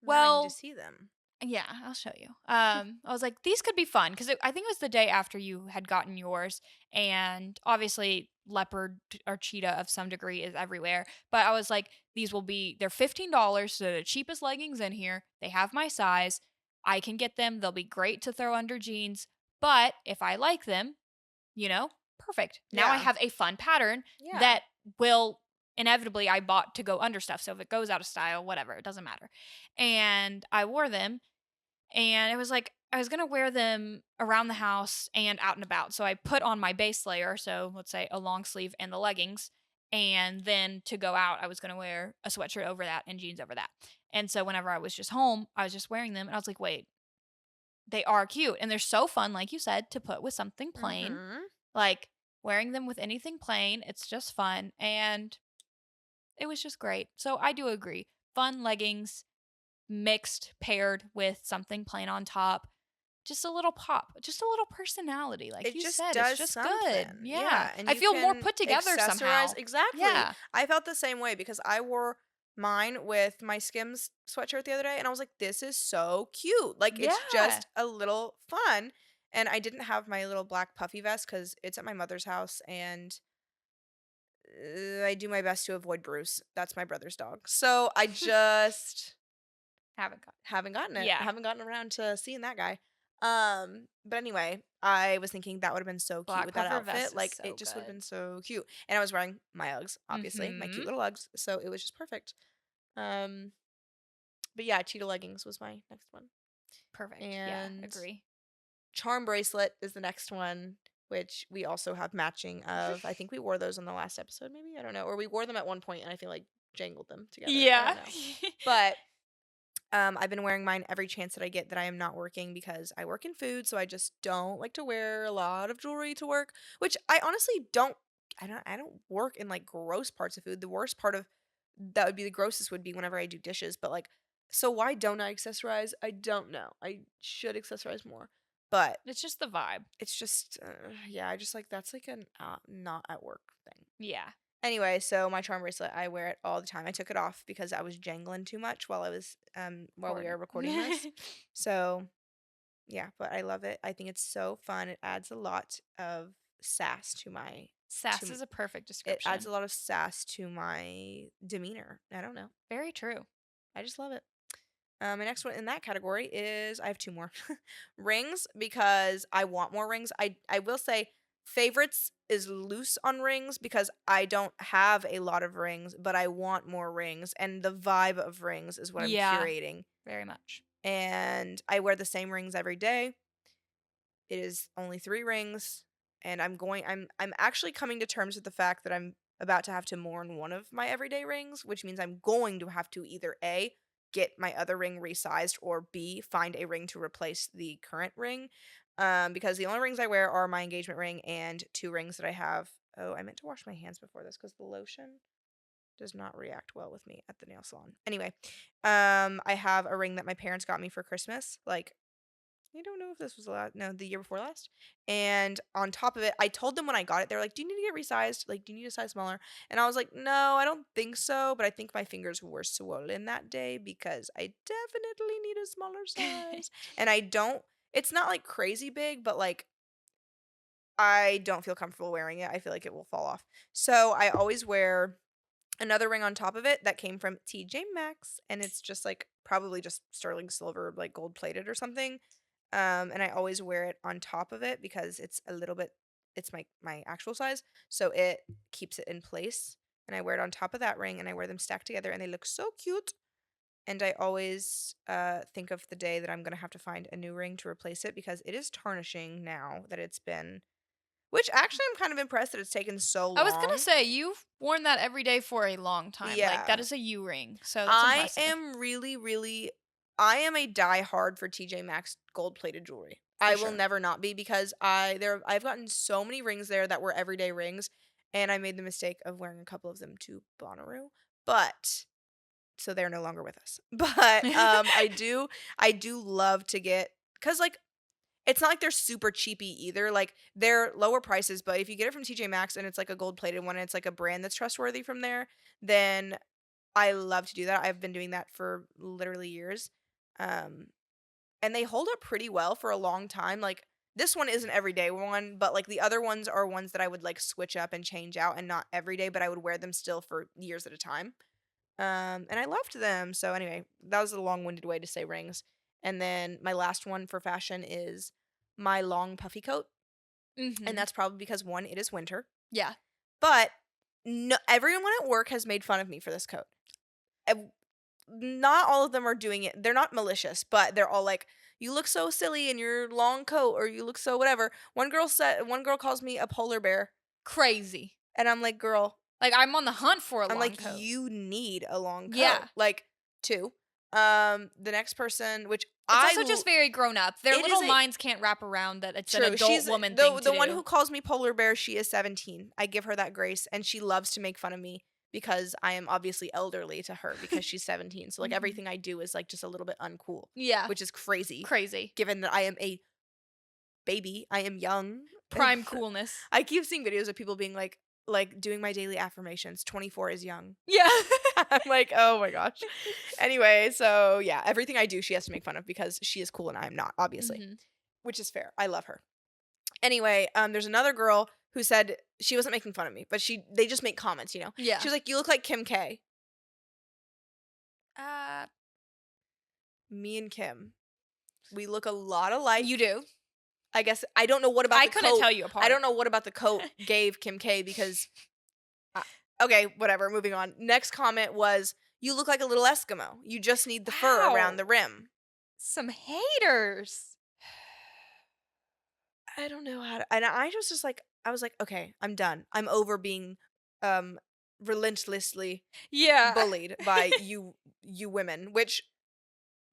Now I need to well, see them. yeah, I'll show you. I was like, these could be fun because I think it was the day after you had gotten yours, and obviously leopard or cheetah of some degree is everywhere. But I was like, they're $15, so they're the cheapest leggings in here. They have my size. I can get them. They'll be great to throw under jeans. But if I like them, perfect. Now I Yeah. have a fun pattern Yeah. that will inevitably I bought to go under stuff. So if it goes out of style, whatever, it doesn't matter. And I wore them and it was like I was gonna wear them around the house and out and about. So I put on my base layer, so let's say a long sleeve and the leggings, and then to go out, I was gonna wear a sweatshirt over that and jeans over that. And so whenever I was just home, I was just wearing them, and I was like, wait, they are cute and they're so fun, like you said, to put with something plain. Mhm. Like wearing them with anything plain, it's just fun, and it was just great. So I do agree, fun leggings mixed paired with something plain on top. Just a little pop, just a little personality. Like It you just said, it's does just good. something. Yeah. Yeah, and I you feel more can put together accessorize somehow. exactly. Yeah. I felt the same way because I wore mine with my Skims sweatshirt the other day and I was like, this is so cute. Like it's Yeah. just a little fun. And I didn't have my little black puffy vest because it's at my mother's house and I do my best to avoid Bruce. That's my brother's dog. So I just Haven't got. haven't gotten it. Yeah. Haven't gotten around to seeing that guy. But anyway, I was thinking that would have been so cute Black with that puffer outfit. vest is Like it so just would have good. been so cute. And I was wearing my Uggs, obviously, my cute Mhm. little Uggs. So it was just perfect. Um, but yeah, cheetah leggings was my next one. Perfect. Yeah, And agree. charm bracelet is the next one, which we also have matching of. I think we wore those on the last episode, maybe. I don't know. Or we wore them at one point and I feel like jangled them together. I don't Yeah. know. But I've been wearing mine every chance that I get that I am not working because I work in food, so I just don't like to wear a lot of jewelry to work, which I honestly don't I don't work in like gross parts of food. The worst part of that would be the grossest would be whenever I do dishes, but like so why don't I accessorize? I don't know. I should accessorize more. But It's just the vibe. it's just yeah, I just like that's like an not at work thing. Yeah. Anyway, so my charm bracelet, I wear it all the time. I took it off because I was jangling too much while we Recording. are recording this. So, yeah, but I love it. I think it's so fun. It adds a lot of sass to my to Sass m- is a perfect it adds description. a lot of sass to my demeanor. I don't know. Very true. I just love it. My next one in that category is I have two more rings because I want more rings. I will say favorites is loose on rings because I don't have a lot of rings, but I want more rings, and the vibe of rings is what I'm Yeah, curating. very much. And I wear the same rings every day. It is only 3 rings, and I'm actually coming to terms with the fact that I'm about to have to mourn one of my everyday rings, which means I'm going to have to either A, get my other ring resized, or B, find a ring to replace the current ring. Because the only rings I wear are my engagement ring and 2 rings that I have. Oh, I meant to wash my hands before this because the lotion does not react well with me at the nail salon. Anyway, I have a ring that my parents got me for Christmas, like I don't know if this was the year before last. And on top of it, I told them when I got it, they were like, "Do you need to get resized? Like, do you need a size smaller?" And I was like, "No, I don't think so, but I think my fingers were swollen that day because I definitely need a smaller size." And I don't it's not like crazy big, but like I don't feel comfortable wearing it. I feel like it will fall off. So, I always wear another ring on top of it that came from TJ Maxx, and it's just like probably just sterling silver, like gold plated or something. And I always wear it on top of it because it's my actual size, so it keeps it in place. And I wear it on top of that ring, and I wear them stacked together, and they look so cute. And I always think of the day that I'm gonna have to find a new ring to replace it because it is tarnishing now that it's been. Which actually, I'm kind of impressed that it's taken so I was gonna long. say you've worn that every day for a long time. Like that Yeah. is a U ring, so that's I impressive am really, really I am a die-hard for TJ Maxx gold-plated jewelry. for I will sure. never not be because I've gotten so many rings there that were everyday rings, and I made the mistake of wearing a couple of them to Bonnaroo, but so they're no longer with us. But I do love to get, cuz like it's not like they're super cheapy either. Like they're lower prices, but if you get it from TJ Maxx and it's like a gold plated one and it's like a brand that's trustworthy from there, then I love to do that. I've been doing that for literally years. Um and they hold up pretty well for a long time. Like this one is an everyday one, but like the other ones are ones that I would like switch up and change out and not every day, but I would wear them still for years at a time. And I loved them. So anyway, that was a long-winded way to say rings. And then my last one for fashion is my long puffy coat, and Mhm. that's probably because one, it is winter, Yeah. but no, everyone at work has made fun of me for this coat. Ev- Not all of them are doing it. They're not malicious, but they're all like, "You look so silly in your long coat," or "You look so whatever." One girl calls me a polar bear, Crazy. and I'm like, "Girl, Like, I'm on the hunt for a I'm long like, coat. you need a long coat. Yeah. Like, two. The next person, which It's also just very grown up. Their it is little a minds can't wrap around that it's an true. adult She's woman thing the to one who do. calls me polar bear. She is 17. I give her that grace, and she loves to make fun of me because I am obviously elderly to her because she's 17. So like Mhm. everything I do is like just a little bit uncool, Yeah. which is crazy Crazy. given that I am a baby. I am young. Prime coolness. I keep seeing videos of people being like doing my daily affirmations. 24 is young. Yeah. I'm like, oh my gosh. Anyway, so yeah, everything I do, she has to make fun of because she is cool and I'm not, obviously, Mhm. which is fair. I love her. Anyway, there's another girl who said she wasn't making fun of me, but they just make comments. Yeah. She was like, "You look like Kim K." Uh, Me and Kim, we look a lot alike. you do. I guess I don't know what about I the couldn't coat. tell you I apart. don't know what about the coat gave Kim K because uh, okay, whatever. Moving on. Next comment was, "You look like a little Eskimo. You just need the fur around Wow. the rim." Some haters. I don't know how to, and I just like, I was like, okay, I'm done. I'm over being um relentlessly Yeah. bullied by you women. Which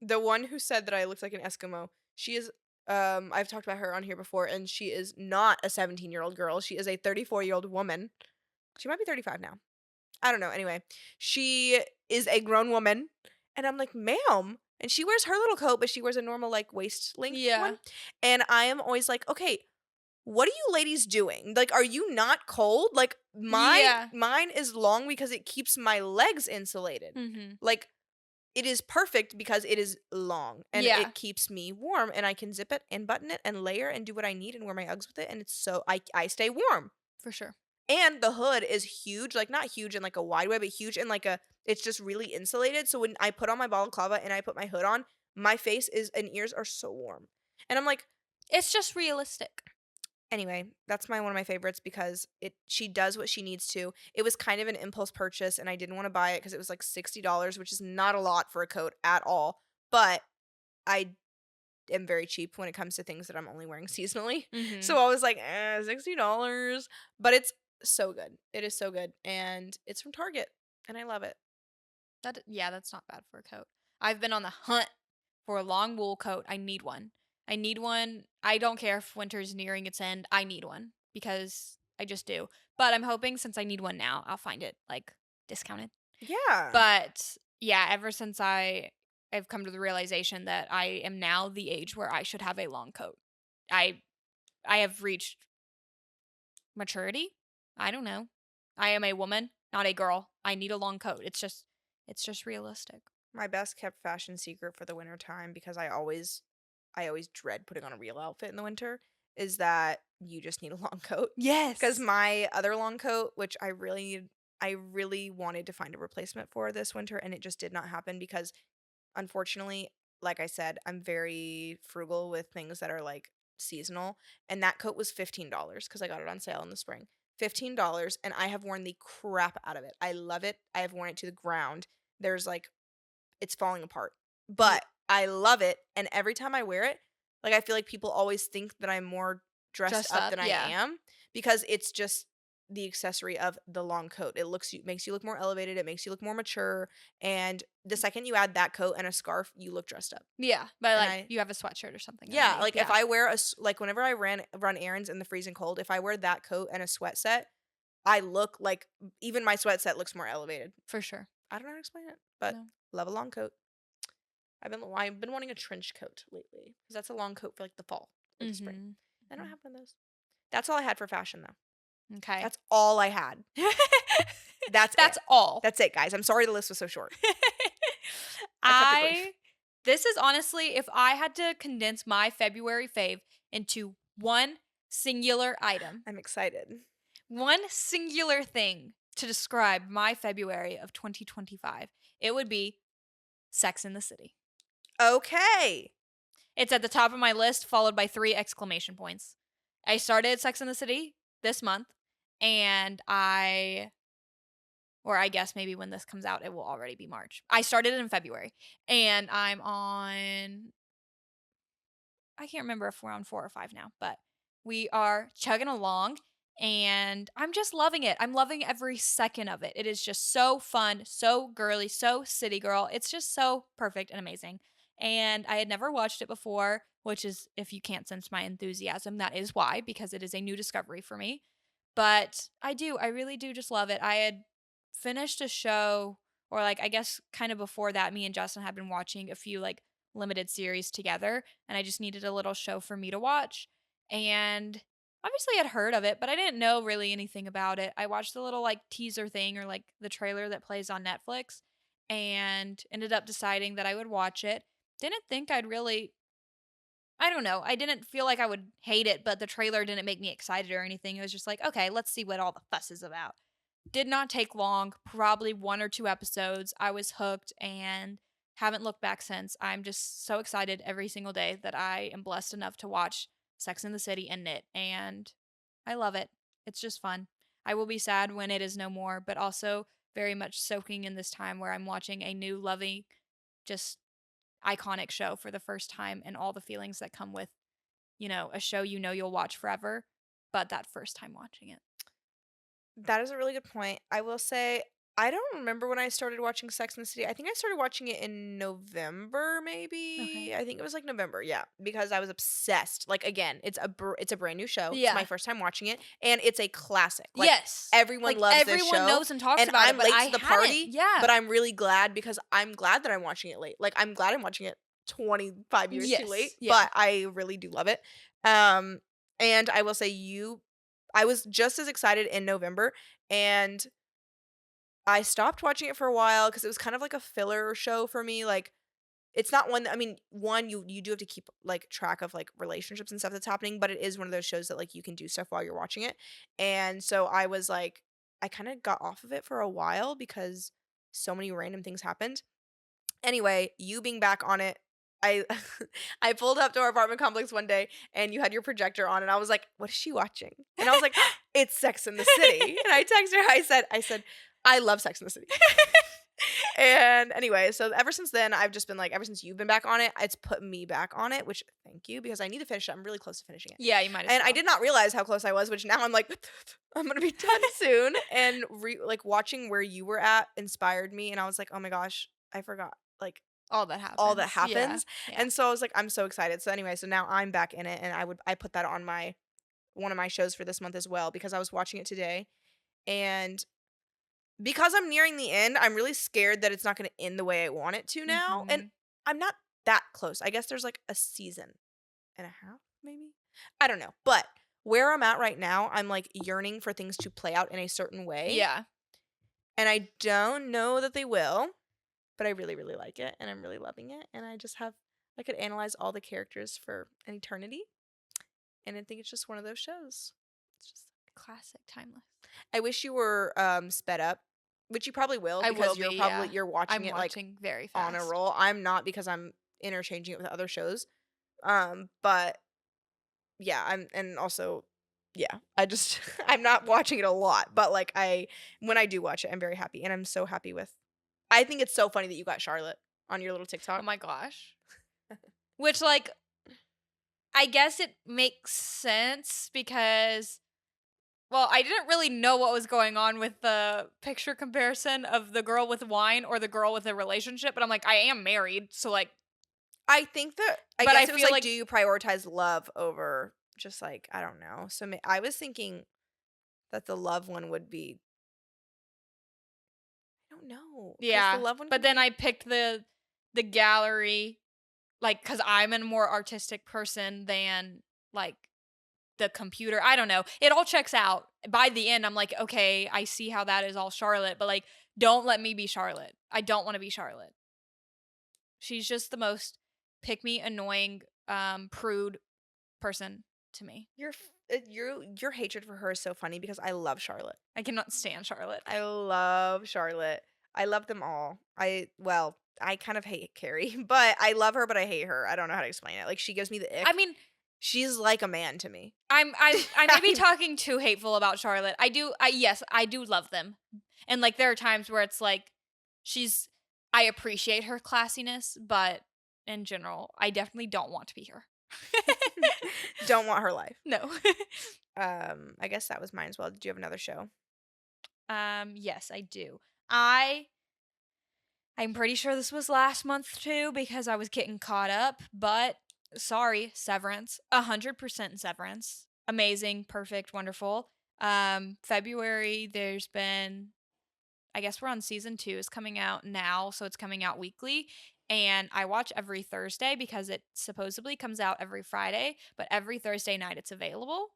the one who said that I looked like an Eskimo, she is I've talked about her on here before, and she is not a 17-year-old girl. She is a 34-year-old woman. She might be 35 now. I don't know. Anyway, she is a grown woman, and I'm like, "Ma'am." And she wears her little coat, but she wears a normal like waist length Yeah. one. And I am always like, "Okay, what are you ladies doing? Like, are you not cold? Like, Yeah. mine is long because it keeps my legs insulated. Mhm. Like, it is perfect because it is long and Yeah. it keeps me warm, and I can zip it and button it and layer and do what I need and wear my Uggs with it, and it's so I stay warm. For sure. And the hood is huge, like not huge in like a wide way, but huge in like a, it's just really insulated. So when I put on my balaclava and I put my hood on, my face is and ears are so warm. And I'm like, It's just realistic. anyway, that's one of my favorites because she does what she needs to. It was kind of an impulse purchase and I didn't want to buy it because it was like $60, which is not a lot for a coat at all. But I am very cheap when it comes to things that I'm only wearing seasonally. Mhm. So I was like, $60. But it's so good. It is so good. And it's from Target. And I love it. Yeah, that's not bad for a coat. I've been on the hunt for a long wool coat. I need one. I need one. I don't care if winter's nearing its end. I need one because I just do. But I'm hoping since I need one now, I'll find it like discounted. Yeah. But yeah, ever since I've come to the realization that I am now the age where I should have a long coat. I I have reached maturity. I don't know. I am a woman, not a girl. I need a long coat. It's just realistic. My best kept fashion secret for the winter time, because I always dread putting on a real outfit in the winter, is that you just need a long coat. Because Yes. my other long coat, which I really wanted to find a replacement for this winter, and it just did not happen because, unfortunately, like I said, I'm very frugal with things that are like seasonal, and that coat was $15 because I got it on sale in the spring. $15, and I have worn the crap out of it. I love it. I have worn it to the ground. There's like, it's falling apart. Yeah. But I love it, and every time I wear it, like I feel like people always think that I'm more dressed Dressed up up, than I yeah. am because it's just the accessory of the long coat. Makes you look more elevated, it makes you look more mature, and the second you add that coat and a scarf, you look dressed up. Yeah, but And like I you have a sweatshirt or something Yeah, underneath. like if Yeah. I wear like whenever I run errands in the freezing cold, if I wear that coat and a sweat set, I look like even my sweat set looks more elevated. For sure. I don't know how to explain it, but No. love a long coat. I've been wanting a trench coat lately because that's a long coat for like the fall or the spring. Mhm. I don't Mhm. have one of those. That's all I had for fashion though. Okay. That's all I had. That's it. That's all. That's it, guys. I'm sorry the list was so short. I kept it brief. I This is honestly, if I had to condense my February fave into one singular item, I'm excited. one singular thing to describe my February of 2025, it would be Sex in the City. Okay. It's at the top of my list, followed by 3 exclamation points. I started Sex in the City this month, and or I guess maybe when this comes out, it will already be March. I started it in February, and I'm on, I can't remember if we're on 4 or 5 now, but we are chugging along, and I'm just loving it. I'm loving every second of it. It is just so fun, so girly, so city girl. It's just so perfect and amazing. And I had never watched it before, which is, if you can't sense my enthusiasm, that is why, because it is a new discovery for me. But I really do just love it. I had finished a show, or like, I guess kind of before that, me and Justin had been watching a few like limited series together, and I just needed a little show for me to watch. And obviously I'd heard of it, but I didn't know really anything about it. I watched the little like teaser thing, or like the trailer that plays on Netflix, and ended up deciding that I would watch it. Didn't think I'd really, I don't know. I didn't feel like I would hate it, but the trailer didn't make me excited or anything. It was just like, okay, let's see what all the fuss is about. Did not take long, probably 1 or 2 episodes. I was hooked and haven't looked back since. I'm just so excited every single day that I am blessed enough to watch Sex in the City and Knit, and I love it. It's just fun. I will be sad when it is no more, but also very much soaking in this time where I'm watching a new, loving, just iconic show for the first time, and all the feelings that come with, a show you'll watch forever, but that first time watching it. That is a really good point. I will say I don't remember when I started watching Sex and the City. I think I started watching it in November, Okay. maybe. I think it was like November, yeah, because I was obsessed. Like again, it's a brand new show. It's my Yeah. first time watching it, and it's a classic. Like Yes. everyone Like, loves this everyone show, knows and talks and about it, I'm but late I to the hadn't. party. Yeah. But I'm really glad because I'm glad that I'm watching it late. Like I'm glad I'm watching it 25 years too late, Yes. Yeah. but I really do love it. Um, and I will say I was just as excited in November, and I stopped watching it for a while because it was kind of like a filler show for me. Like, it's not one that, I mean, one, you do have to keep like track of like relationships and stuff that's happening, but it is one of those shows that like you can do stuff while you're watching it. And so I was like, I kind of got off of it for a while because so many random things happened. Anyway, you being back on it, I I pulled up to our apartment complex one day and you had your projector on and I was like, "What is she watching?" And I was like, "It's Sex in the City." And I texted her, I said, "I love Sex in the City." And anyway, so ever since then, I've just been like, ever since you've been back on it, it's put me back on it, which thank you because I need to finish it. I'm really close to finishing it. Yeah, you might as And I well. did not realize how close I was, which now I'm like, I'm gonna be done soon. And like watching where you were at inspired me, and I was like, oh my gosh, I forgot like All that happens. all that Yeah. happens. Yeah. And so I was like, I'm so excited. So anyway, so now I'm back in it, and I put that on my one of my shows for this month as well because I was watching it today, and because I'm nearing the end, I'm really scared that it's not going to end the way I want it to now. And Mhm. I'm not that close. I guess there's like a season and a half, maybe. I don't know. But where I'm at right now, I'm like yearning for things to play out in a certain way. Yeah. And I don't know that they will, but I really, really like it. And I'm really loving it. And I could analyze all the characters for an eternity. And I think it's just one of those shows. It's just, Classic, timeless. I wish you were sped up, which you probably will I because will you're be, probably yeah. you're watching I'm it like watching very on a fast. roll. I'm not because I'm interchanging it with other shows. But yeah, and also yeah, I just I'm not watching it a lot, but like when I do watch it, I'm very happy and I'm so happy with I think it's so funny that you got Charlotte on your little Oh TikTok. my gosh. Which, like, I guess it makes sense because, well, I didn't really know what was going on with the picture comparison of the girl with wine or the girl with a relationship, but I'm like, I am married, so like, I think that I but I guess it was feel like like, do you prioritize love over just like I don't know. So I was thinking that the love one would be. I don't know, because the Yeah, love one but can then be. I picked the gallery, like, because 'cause I'm a more artistic person than, like, the computer. I don't know. It all checks out. By the end, I'm like, "Okay, I see how that is all Charlotte," but, like, don't let me be Charlotte. I don't wanna be Charlotte. She's just the most pick me, annoying, prude person to me. Your hatred for her is so funny because I love Charlotte. I cannot stand Charlotte. I love Charlotte. I love them all. I kind of hate Carrie, but I love her, but I hate her. I don't know how to explain it. Like, she gives me the I ick. mean, She's like a man to me. I may be talking too hateful about Charlotte. Yes, I do love them. And, like, there are times where it's like she's I appreciate her classiness, but in general, I definitely don't want to be her. Don't want her life. No. I guess that was mine as well. Did you have another show? Yes, I do. I I'm pretty sure this was last month too because I was getting caught up, but sorry, Severance. 100% Severance. Amazing, perfect, wonderful. February there's been I guess we're on season 2 is coming out now, so it's coming out weekly. And I watch every Thursday because it supposedly comes out every Friday, but every Thursday night it's available.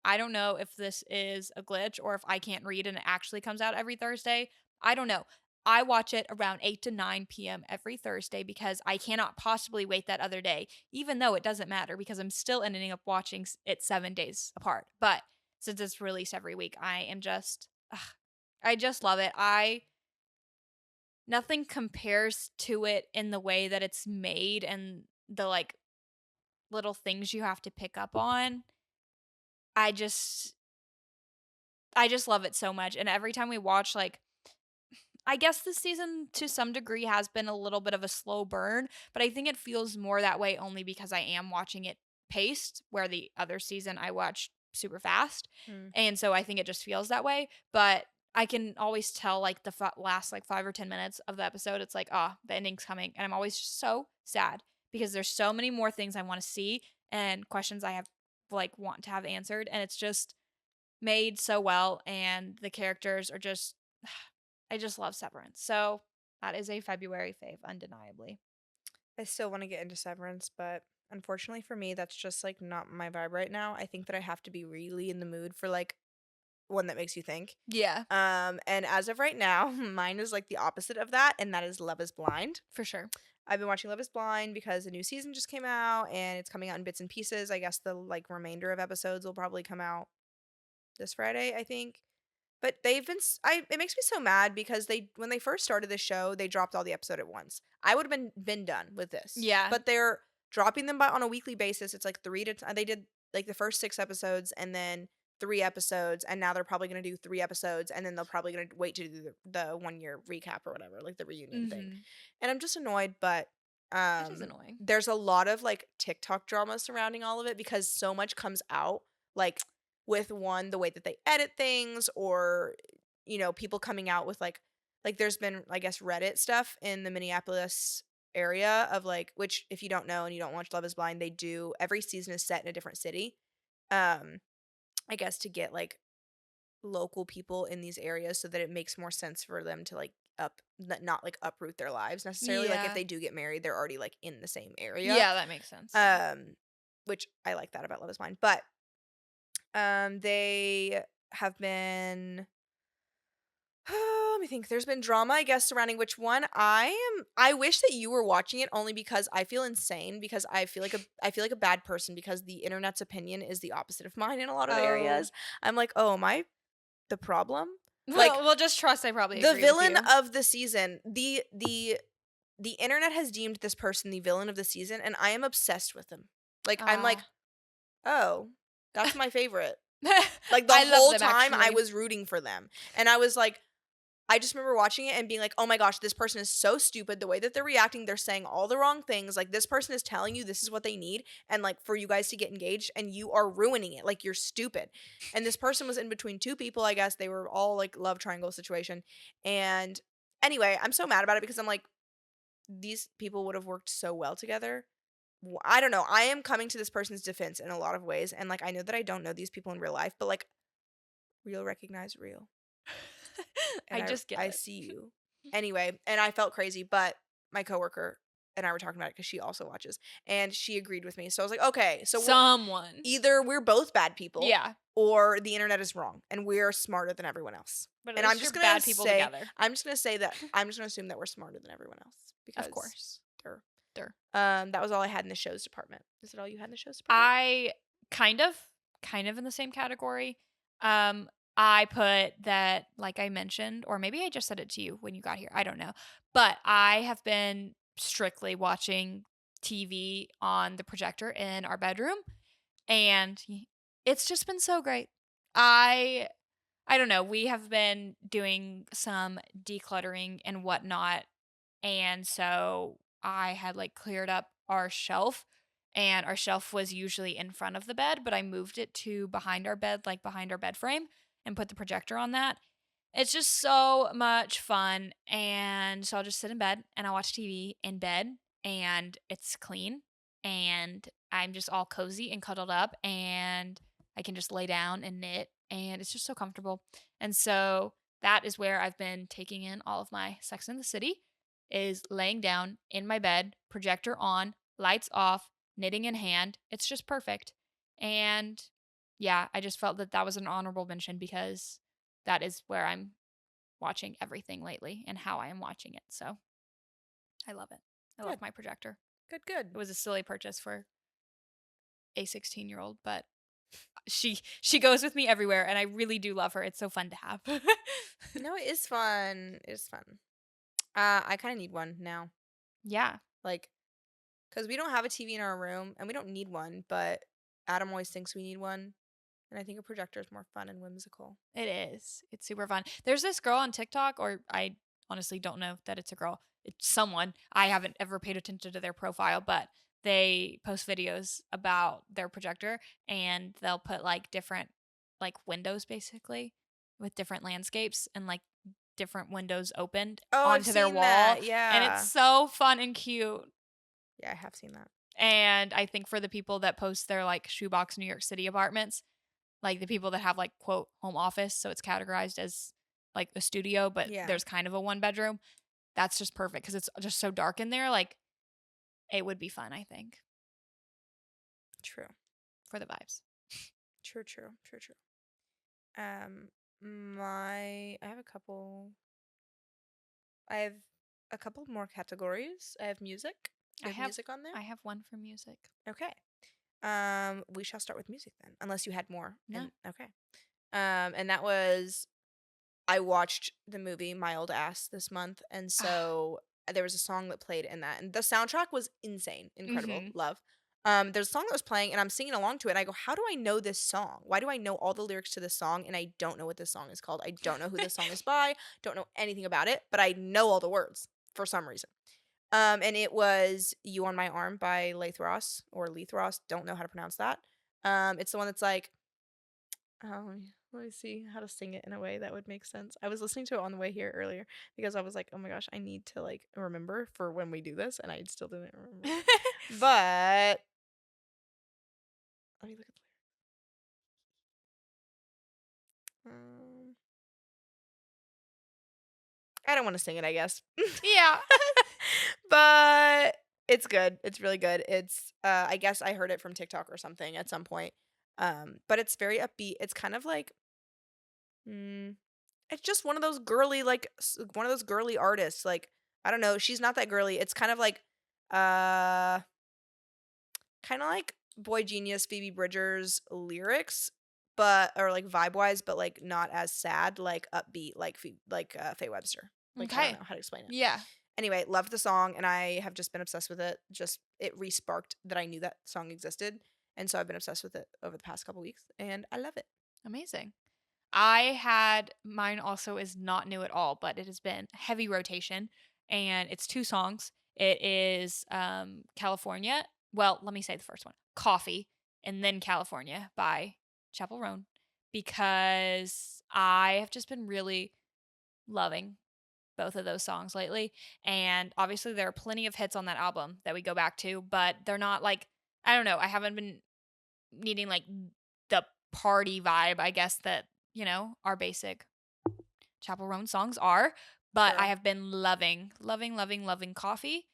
I don't know if this is a glitch or if I can't read and it actually comes out every Thursday. I don't know. I watch it around 8 to 9 p.m. every Thursday because I cannot possibly wait that other day, even though it doesn't matter because I'm still ending up watching it 7 days apart. But since it's released every week, I just love it. Nothing compares to it in the way that it's made and the like little things you have to pick up on. I just I just love it so much. And every time we watch, like, I guess this season to some degree has been a little bit of a slow burn, but I think it feels more that way only because I am watching it paced, where the other season I watched super fast. Hmm. And so I think it just feels that way. But I can always tell, like, the last, like, 5 or 10 minutes of the episode, it's like, ah, the ending's coming. And I'm always just so sad because there's so many more things I want to see and questions I have, like, want to have answered. And it's just made so well. And the characters are just I just love Severance. So that is a February fave, undeniably. I still want to get into Severance, but unfortunately for me, that's just like not my vibe right now. I think that I have to be really in the mood for like one that makes you think. Yeah, And as of right now, mine is like the opposite of that, and that is Love is Blind. for sure. I've been watching Love is Blind because the new season just came out and it's coming out in bits and pieces. I guess the like remainder of episodes will probably come out this Friday, I think. But they've been it makes me so mad because they when they first started the show, they dropped all the episode at once. I would have been done with this. Yeah. But they're dropping them on a weekly basis. It's like 3 to they did like the first 6 episodes and then 3 episodes, and now they're probably going to do 3 episodes, and then they're probably going to wait to do the 1 year recap or whatever, like the reunion thing. Mhm. And I'm just annoyed, but It is annoying. there's a lot of like TikTok drama surrounding all of it because so much comes out like with the way that they edit things, or people coming out with like there's been, I guess, Reddit stuff in the Minneapolis area of like, which if you don't know and you don't watch Love is Blind, they do every season is set in a different city. um I guess to get like local people in these areas so that it makes more sense for them to like not like uproot their lives necessarily. Like if Yeah. they do get married, they're already like in the same area. Yeah, that makes sense. Yeah. Which I like that about Love is Blind. But they have been let me think. There's been drama, I guess, surrounding which one. I wish that you were watching it only because I feel insane because I feel like a bad person because the internet's opinion is the opposite of mine in a lot of Oh. areas. I'm like, "Oh, am I the problem?" Like Well, just trust I probably the agree with villain you. of the season, the internet has deemed this person the villain of the season, and I am obsessed with him. Like I'm like, Aw. "Oh, that's my favorite." Like the I love whole them, time I actually. was rooting for them. And I was like, I just remember watching it and being like, "Oh my gosh, this person is so stupid. The way that they're reacting, they're saying all the wrong things. Like this person is telling you this is what they need and like for you guys to get engaged and you are ruining it. Like you're stupid." And this person was in between two people, I guess. They were all like love triangle situation. And anyway, I'm so mad about it because I'm like, these people would have worked so well together. I don't know. I am coming to this person's defense in a lot of ways, and like I know that I don't know these people in real life, but like Real recognize real. And I just get I it. see you. Anyway, and I felt crazy, but my coworker and I were talking about it because she also watches, and she agreed with me. So I was like, okay, so Someone. either we're both bad people, Yeah, or the internet is wrong, and we're smarter than everyone else. but at And I'm least you're just gonna bad people say, together. I'm just gonna assume that we're smarter than everyone else Of because, course. duh. Dur. That was all I had in the shows department. Is it all you had in the shows department? I kind of in the same category. Um, I put that, like I mentioned, or maybe I just said it to you when you got here. I don't know. But I have been strictly watching TV on the projector in our bedroom, and it's just been so great. I I don't know. We have been doing some decluttering and whatnot, and so I had like cleared up our shelf, and our shelf was usually in front of the bed, but I moved it to behind our bed, like behind our bed frame, and put the projector on that. It's just so much fun. And so I'll just sit in bed and I'll watch TV in bed, and it's clean, and I'm just all cozy and cuddled up, and I can just lay down and knit, and it's just so comfortable. And so that is where I've been taking in all of my Sex in the City, is laying down in my bed, projector on, lights off, knitting in hand. It's just perfect. And yeah, I just felt that that was an honorable mention because that is where I'm watching everything lately and how I am watching it. So I love it. I love Good, my projector. good, good. It was a silly purchase for a 16-year-old, but she goes with me everywhere, and I really do love her. It's so fun to have. No, it is fun. It is fun. I kind of need one now. Yeah, Like, because we don't have a TV in our room and we don't need one, but Adam always thinks we need one. And I think a projector is more fun and whimsical. it is. It's super fun. There's this girl on TikTok, or I honestly don't know that it's a girl. It's someone. I haven't ever paid attention to their profile, but they post videos about their projector, and they'll put like different like windows basically with different landscapes and like different windows opened Oh, I've onto their seen wall, that. and it's Yeah. so fun and cute. Yeah, I have seen that. And I think for the people that post their like shoebox New York City apartments, like the people that have like quote home office, so it's categorized as like a studio, but Yeah, there's kind of a one bedroom. That's just perfect because it's just so dark in there. Like it would be fun, I think, true. for the vibes. True, true, true, true. Um, I have a couple. I have a couple more categories. I have music. Do I you have have music on there? I have one for music. Okay. We shall start with music then, unless you had more. No. Okay. And that was I watched the movie My Old Ass this month, and so there was a song that played in that, and the soundtrack was insane, incredible, Mm-hmm. love. There's a song that was playing, and I'm singing along to it, and I go, "How do I know this song? Why do I know all the lyrics to this song?" And I don't know what this song is called. I don't know who this song is by. Don't know anything about it, but I know all the words for some reason. And it was "You on My Arm" by Leith Ross or Leith Ross. Don't know how to pronounce that. It's the one that's like let me see how to sing it in a way that would make sense. I was listening to it on the way here earlier because I was like, "Oh my gosh, I need to like remember for when we do this," and I still didn't remember. But let me look at the I don't want to sing it, I guess. Yeah. But it's good. It's really good. It's I guess I heard it from TikTok or something at some point. But it's very upbeat. It's kind of like mm, it's just one of those girly like one of those girly artists. Like I don't know, she's not that girly. It's kind of like uh kind of like Boy Genius Phoebe Bridgers lyrics, but or like vibe wise, but like not as sad, like upbeat, like Faye Webster. Like I don't Okay. know how to explain it. Yeah. Anyway, loved the song, and I have just been obsessed with it. Just it re-sparked that I knew that song existed, and so I've been obsessed with it over the past couple weeks, and I love it. Amazing. I had mine also is not new at all, but it has been heavy rotation, and it's two songs. It is California. Well, let me say the first one. Coffee, and then California by Chapel Roan, because I have just been really loving both of those songs lately. And obviously there are plenty of hits on that album that we go back to, but they're not like, I don't know, I haven't been needing like the party vibe, I guess, that our basic Chapel Roan songs are. But I True. have been loving, loving, loving, loving coffee.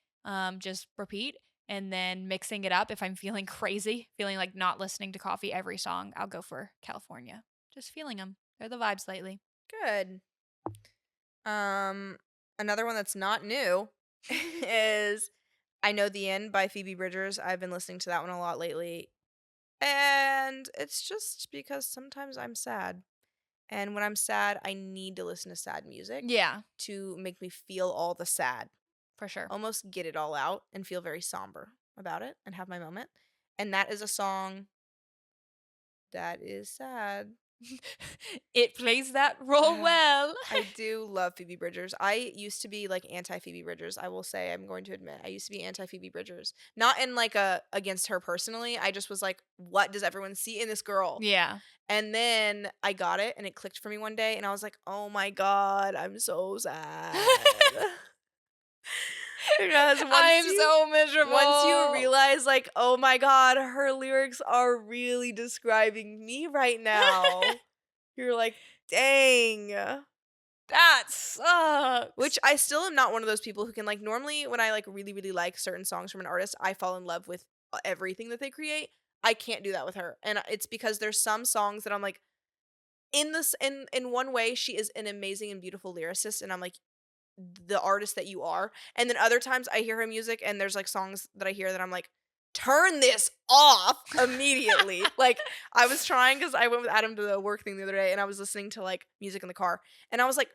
Just repeat. And then mixing it up. If I'm feeling crazy, feeling like not listening to coffee every song, I'll go for California. Just feeling them. They're the vibes lately. Good. Another one that's not new is I Know the End by Phoebe Bridgers. I've been listening to that one a lot lately. And it's just because sometimes I'm sad. And when I'm sad, I need to listen to sad music Yeah, to make me feel all the sad. for sure. Almost get it all out and feel very somber about it and have my moment. And that is a song that is sad. It plays that role well. I do love Phoebe Bridgers. I used to be like anti Phoebe Bridgers. I will say, I'm going to admit, I used to be anti Phoebe Bridgers. Not in like a against her personally. I just was like, what does everyone see in this girl? Yeah. And then I got it and it clicked for me one day and I was like, oh my God, I'm so sad. Because I'm so miserable. once you realize, like, oh my God, her lyrics are really describing me right now, you're like, dang. That sucks. Which I still am not one of those people who can, like, normally when I, like, really, really like certain songs from an artist, I fall in love with everything that they create. I can't do that with her. And it's because there's some songs that I'm like, in one way, she is an amazing and beautiful lyricist, and I'm like, the artist that you are. And then other times I hear her music and there's like songs that I hear that I'm like, turn this off immediately. Like I was trying because I went with Adam to the work thing the other day and I was listening to like music in the car and I was like,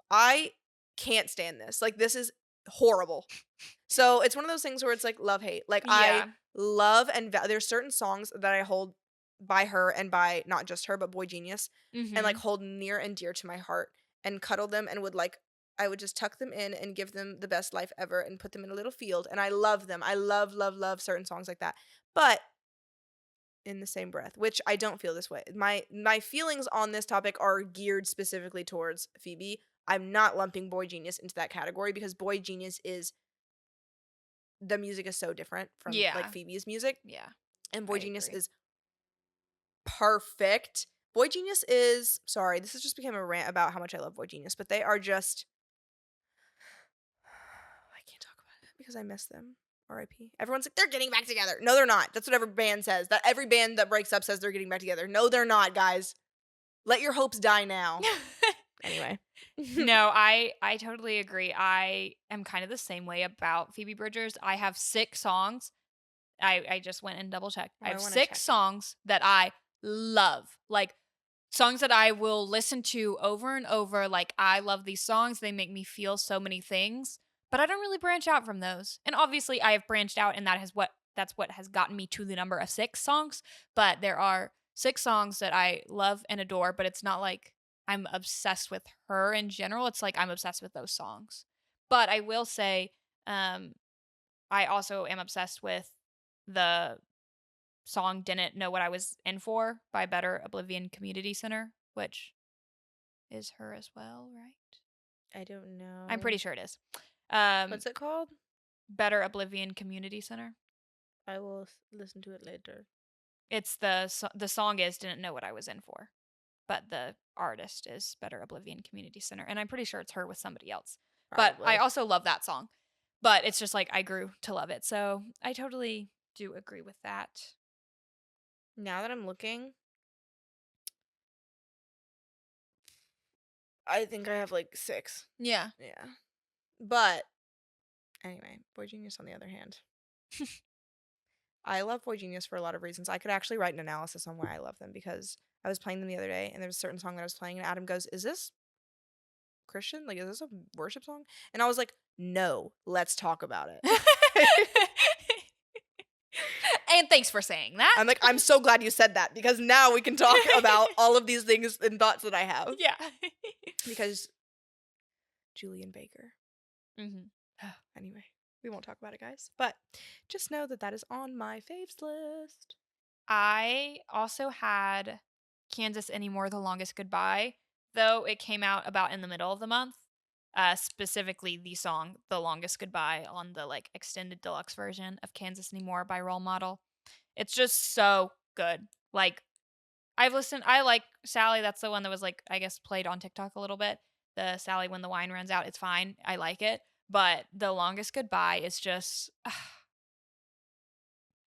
I can't stand this. Like this is horrible. So it's one of those things where it's like love hate. Like I Yeah. love and there's certain songs that I hold by her and by not just her but Boy Genius and like Mhm. hold near and dear to my heart and cuddle them and would like I would just tuck them in and give them the best life ever and put them in a little field and I love them. I love love love certain songs like that. But in the same breath, which I don't feel this way. My feelings on this topic are geared specifically towards Phoebe. I'm not lumping Boy Genius into that category because Boy Genius is the music is so different from like Yeah. Phoebe's music Yeah. and I Boy Genius agree. is perfect. Boy Genius is sorry, this has just become a rant about how much I love Boy Genius, but they are just I can't talk about it because I miss them. R.I.P. Everyone's like, they're getting back together. No, they're not. That's what every band says. That every band that breaks up says they're getting back together. No, they're not, guys. Let your hopes die now. Anyway. No, I totally agree. I am kind of the same way about Phoebe Bridgers. I have 6 songs. I just went and double checked. Oh, I I have wanna 6 check. songs that I love. Like songs that I will listen to over and over. Like I love these songs. They make me feel so many things. But I don't really branch out from those. And obviously I have branched out and that's what has gotten me to the number of 6 songs. But there are 6 songs that I love and adore, but it's not like I'm obsessed with her in general. It's like I'm obsessed with those songs. But I will say, um, I also am obsessed with the song Didn't Know What I Was In For by Better Oblivion Community Center, which is her as well, right? I don't I'm know. pretty sure it is. Um, What's it called? Better Oblivion Community Center. I will listen to it later. It's the song is Didn't Know What I Was In For, but the artist is Better Oblivion Community Center, and I'm pretty sure it's her with somebody else. But I Probably. also love that song. But it's just like I grew to love it. So I totally do agree with that. Now that I'm looking, I think I have like 6. Yeah. Yeah. But anyway, Boy Genius on the other hand. I love Boy Genius for a lot of reasons. I could actually write an analysis on why I love them because I was playing them the other day and there was a certain song that I was playing and Adam goes, "Is this Christian? Like, is this a worship song?" And I was like, "No, let's talk about it." And thanks for saying that. I'm like, "I'm so glad you said that because now we can talk about all of these things and thoughts that I have." Yeah. Because Julian Baker. Mm-hmm. Anyway, we won't talk about it, guys. But just know that that is on my faves list. I also had Kansas Anymore, The Longest Goodbye, though it came out about in the middle of the month. Specifically the song The Longest Goodbye on the like extended deluxe version of Kansas Anymore by Role Model. It's just so good. Like I've listened. I like Sally. That's the one that was like, I guess, played on TikTok a little bit. The Sally when the wine runs out. It's fine. I like it. But The Longest Goodbye is just.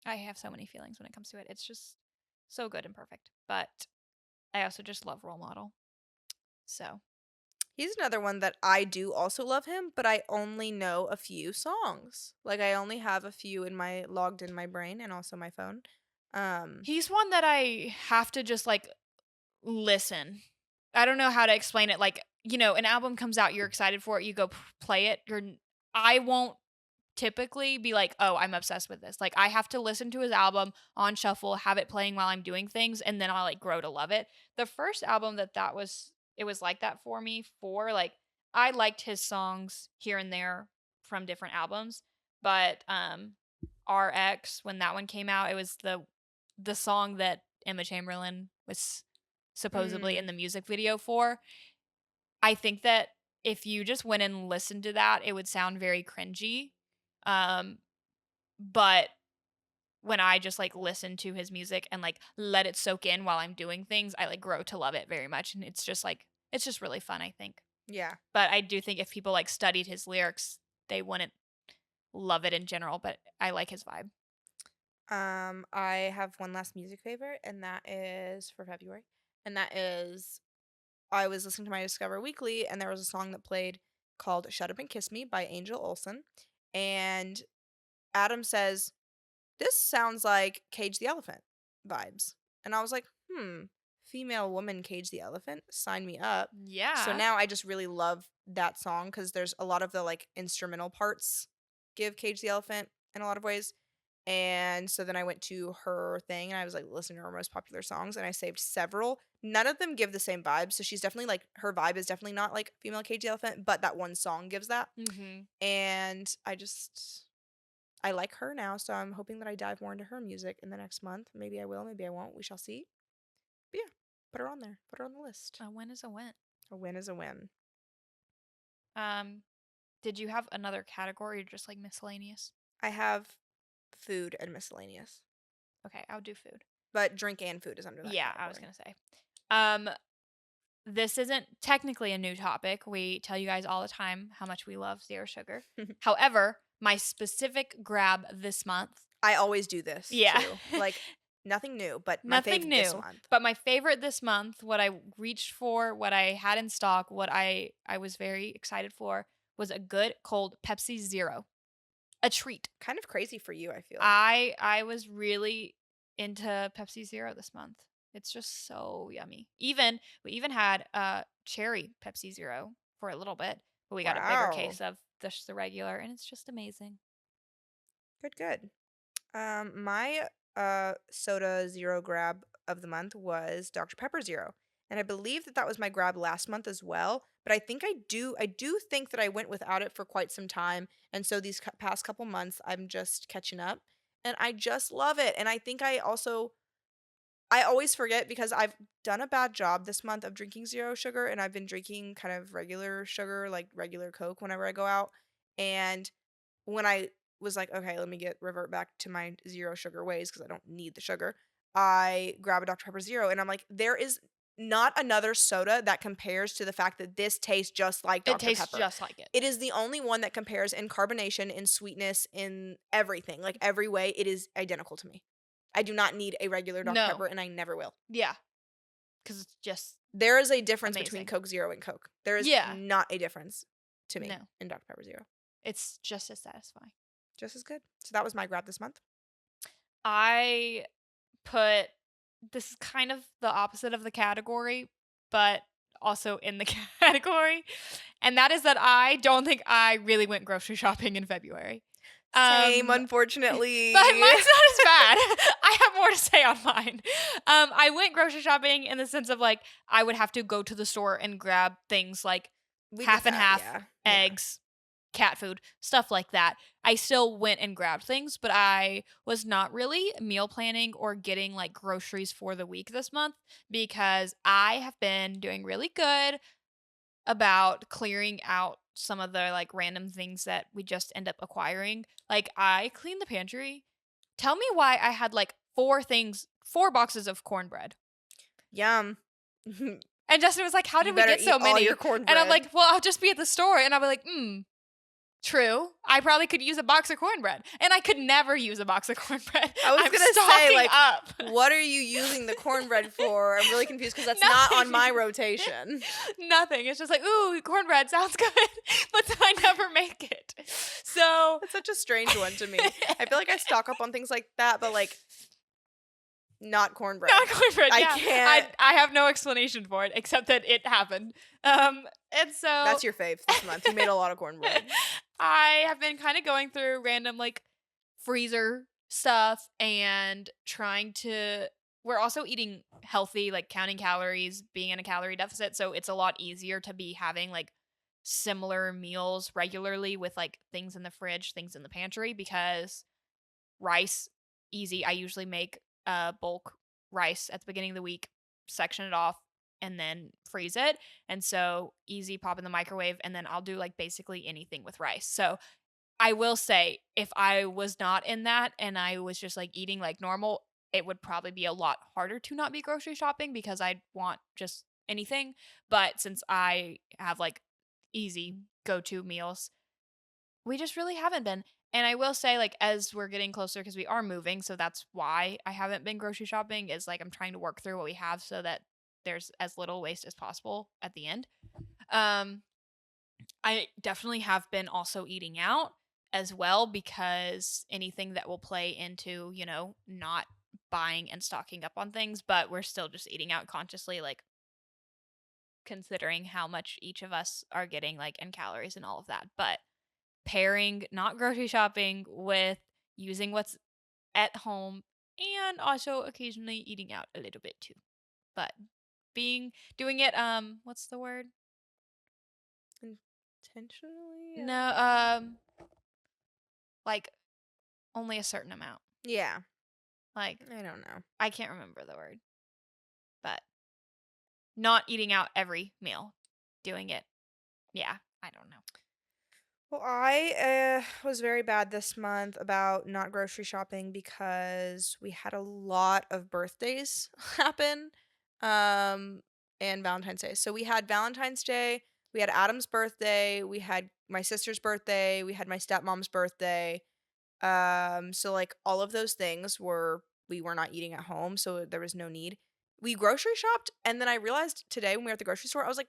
I have so many feelings when it comes to it. It's just so good and perfect. But I also just love Role Model. So He's another one that I do also love him, but I only know a few songs. Like I only have a few in my logged in my brain and also my phone. he's one that I have to just like listen. I don't know how to explain it. Like, an album comes out, you're excited for it, you go play it. I won't typically be like, oh, I'm obsessed with this. Like, I have to listen to his album on shuffle, have it playing while I'm doing things, and then I'll like grow to love it. The first album it was like that for me. Like, I liked his songs here and there from different albums, but RX, when that one came out, it was the song that Emma Chamberlain was supposedly in mm, the music video for. I think that if you just went and listened to that, it would sound very cringy. Um, but when I just like listen to his music and like let it soak in while I'm doing things, I like grow to love it very much. And it's just really fun, I think. yeah. But I do think if people like studied his lyrics, they wouldn't love it in general. But I like his vibe. I have one last music favorite, and that is for February. And that is I was listening to my Discover Weekly, and there was a song that played called Shut Up and Kiss Me by Angel Olsen. And Adam says, "This sounds like Cage the Elephant vibes." And I was like, female woman Cage the Elephant, sign me up. So Yeah. now I just really love that song because there's a lot of the like instrumental parts give Cage the Elephant in a lot of ways. And so then I went to her thing and I was like listening to her most popular songs and I saved several. None of them give the same vibe. So she's definitely like, her vibe is definitely not like female Cage the Elephant, but that one song gives that. Mm-hmm. And I like her now. So I'm hoping that I dive more into her music in the next month. Maybe I will, maybe I won't. We shall see. But yeah, put her on there. Put her on the list. A win is a win. A win is a win. Did you have another category or just like miscellaneous? I have food and miscellaneous. Okay, I'll do food. But drink and food is under that Yeah, category. I was gonna say. This isn't technically a new topic. We tell you guys all the time how much we love zero sugar. However, my specific grab this month. I always do this Yeah. too. Like nothing new, but my Nothing favorite new. this month. But my favorite this month, what I reached for, what I had in stock, what I was very excited for was a good cold Pepsi Zero. A treat. Kind of crazy for you, I feel. I was really into Pepsi Zero this month. It's just so yummy. We even had cherry Pepsi Zero for a little bit, but we got a bigger case of the regular, and it's just amazing. Good. My soda zero grab of the month was Dr. Pepper Zero. And I believe that was my grab last month as well, but I do think that I went without it for quite some time, and so these past couple months I'm just catching up, and I just love it. And I think I always forget because I've done a bad job this month of drinking zero sugar, and I've been drinking kind of regular sugar, like regular Coke whenever I go out. And when I was like, okay, let me revert back to my zero sugar ways because I don't need the sugar, I grab a Dr. Pepper Zero and I'm like, there is not another soda that compares to the fact that this tastes just like It Dr. tastes Pepper. just like it. It is the only one that compares in carbonation, in sweetness, in everything. Like every way, it is identical to me. I do not need a regular Dr. No. Pepper, and I never will. Yeah. Because it's just There is a difference between amazing. Coke Zero and Coke. There is not a difference to me in Dr. Pepper Zero. It's just as satisfying. Just as good. So that was my grab this month. I this is kind of the opposite of the category, but also in the category. And that is that I don't think I really went grocery shopping in February. Same, unfortunately. But mine's not as bad. I have more to say on mine. I went grocery shopping in the sense of like I would have to go to the store and grab things like half and half, eggs, cat food, stuff like that. I still went and grabbed things, but I was not really meal planning or getting like groceries for the week this month because I have been doing really good about clearing out some of the like random things that we just end up acquiring. Like I cleaned the pantry. Tell me why I had like four boxes of cornbread. Yum. And Justin was like, "How You did we better get eat so all many?" your And I'm cornbread. like, "Well, I'll just be at the store." And I'll be like, true. I probably could use a box of cornbread. And I could never use a box of cornbread. I was I'm gonna say, stocking like, up. what are you using the cornbread for? I'm really confused because that's not on Nothing. my rotation. Nothing. It's just like, ooh, cornbread sounds good, but then I never make it. So That's such a strange one to me. I feel like I stock up on things like that, but like not cornbread. not cornbread. I Yeah, can't. I have no explanation for it except that it happened. And so That's your fave this month. You made a lot of cornbread. I have been kind of going through random like freezer stuff and trying to. We're also eating healthy, like counting calories, being in a calorie deficit. So it's a lot easier to be having like similar meals regularly with like things in the fridge, things in the pantry because rice, easy. I usually make bulk rice at the beginning of the week, section it off, and then freeze it. And so easy, pop in the microwave, and then I'll do like basically anything with rice. So I will say, if I was not in that and I was just like eating like normal, it would probably be a lot harder to not be grocery shopping because I'd want just anything. But since I have like easy go to meals, we just really haven't been. And I will say, like, as we're getting closer, because we are moving, so that's why I haven't been grocery shopping, is like I'm trying to work through what we have so that there's as little waste as possible at the end. Um, I definitely have been also eating out as well because anything that will play into, not buying and stocking up on things, but we're still just eating out consciously, like considering how much each of us are getting, like, in calories and all of that. But pairing not grocery shopping with using what's at home and also occasionally eating out a little bit too. But doing it what's the word? Intentionally? No, like only a certain amount. Yeah. Like I don't know. I can't remember the word. But not eating out every meal. Doing it. Yeah, I don't know. Well, I was very bad this month about not grocery shopping because we had a lot of birthdays happen, um, and Valentine's Day. So we had Valentine's Day, we had Adam's birthday, we had my sister's birthday, we had my stepmom's birthday. So like all of those things we were not eating at home, so there was no need. We grocery shopped, and then I realized today when we were at the grocery store, I was like,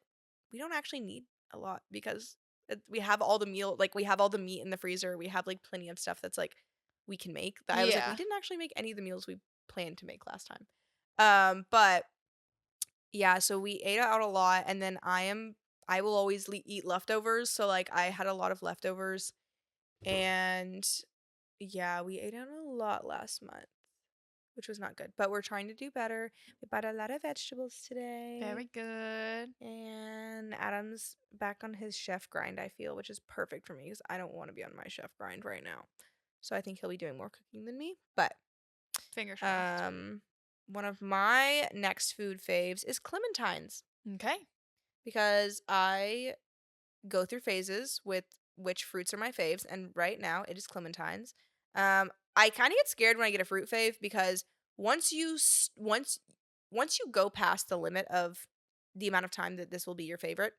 we don't actually need a lot because we have all the we have all the meat in the freezer. We have like plenty of stuff that's like we can make. That I was like, we Yeah. didn't actually make any of the meals we planned to make last time. But yeah, so we ate out a lot, and then I will always eat leftovers. So like I had a lot of leftovers, and yeah, we ate out a lot last month, which was not good. But we're trying to do better. We bought a lot of vegetables today. Very good. And Adam's back on his chef grind, I feel, which is perfect for me because I don't want to be on my chef grind right now. So I think he'll be doing more cooking than me. But Fingers crossed. one of my next food faves is clementines Okay. because I go through phases with which fruits are my faves, and right now it is clementines. I kind of get scared when I get a fruit fave because once you go past the limit of the amount of time that this will be your favorite,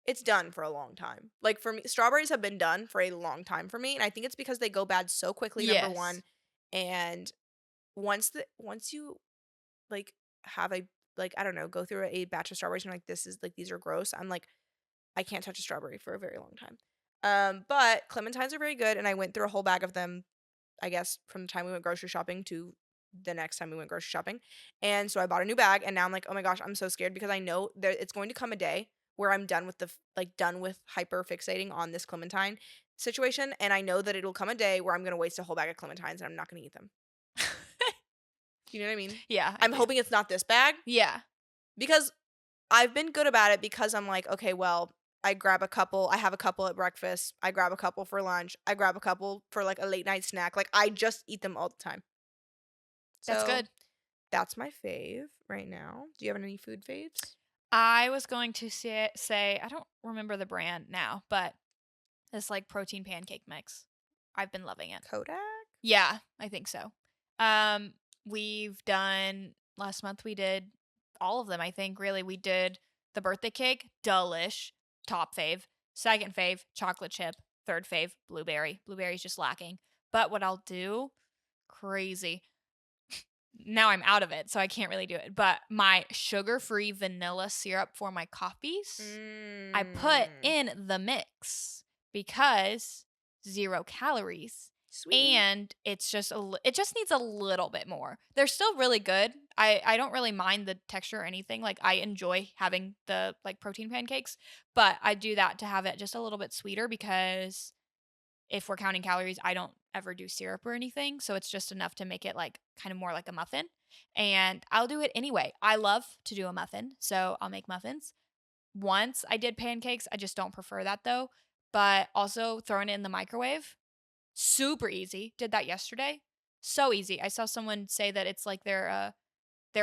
it's done for a long time. Like for me, strawberries have been done for a long time for me, and I think it's because they go bad so quickly. Number Yes. one, and once you like have a like I don't know go through a batch of strawberries and you're like this is like these are gross. I'm like I can't touch a strawberry for a very long time. But clementines are very good, and I went through a whole bag of them, I guess, from the time we went grocery shopping to the next time we went grocery shopping. And so I bought a new bag, and now I'm like, oh my gosh, I'm so scared because I know that it's going to come a day where I'm done with done with hyper fixating on this clementine situation, and I know that it'll come a day where I'm gonna waste a whole bag of clementines and I'm not gonna eat them. You know what I mean? Yeah, I I'm do. hoping it's not this bag Yeah. because I've been good about it because I'm like, okay, well, I grab a couple. I have a couple at breakfast. I grab a couple for lunch. I grab a couple for like a late night snack. Like I just eat them all the time. That's So good. that's my fave right now. Do you have any food faves? I was going to say I don't remember the brand now, but it's like protein pancake mix. I've been loving it. Kodak? Yeah, I think so. We've done last month we did all of them, I think, really. We did the birthday cake, delish, top fave. Second fave, chocolate chip. Third fave, blueberry. Blueberry's just lacking. But what I'll do, crazy. Now I'm out of it, so I can't really do it. But my sugar-free vanilla syrup for my coffees, I put Mm. in the mix because 0 calories. Sweet. And it's just it just needs a little bit more. They're still really good. I don't really mind the texture or anything. Like I enjoy having the like protein pancakes, but I do that to have it just a little bit sweeter because if we're counting calories, I don't ever do syrup or anything. So it's just enough to make it like kind of more like a muffin. And I'll do it anyway. I love to do a muffin. So I'll make muffins. Once I did pancakes. I just don't prefer that though. But also throwing it in the microwave, super easy. Did that yesterday. So easy. I saw someone say that it's like their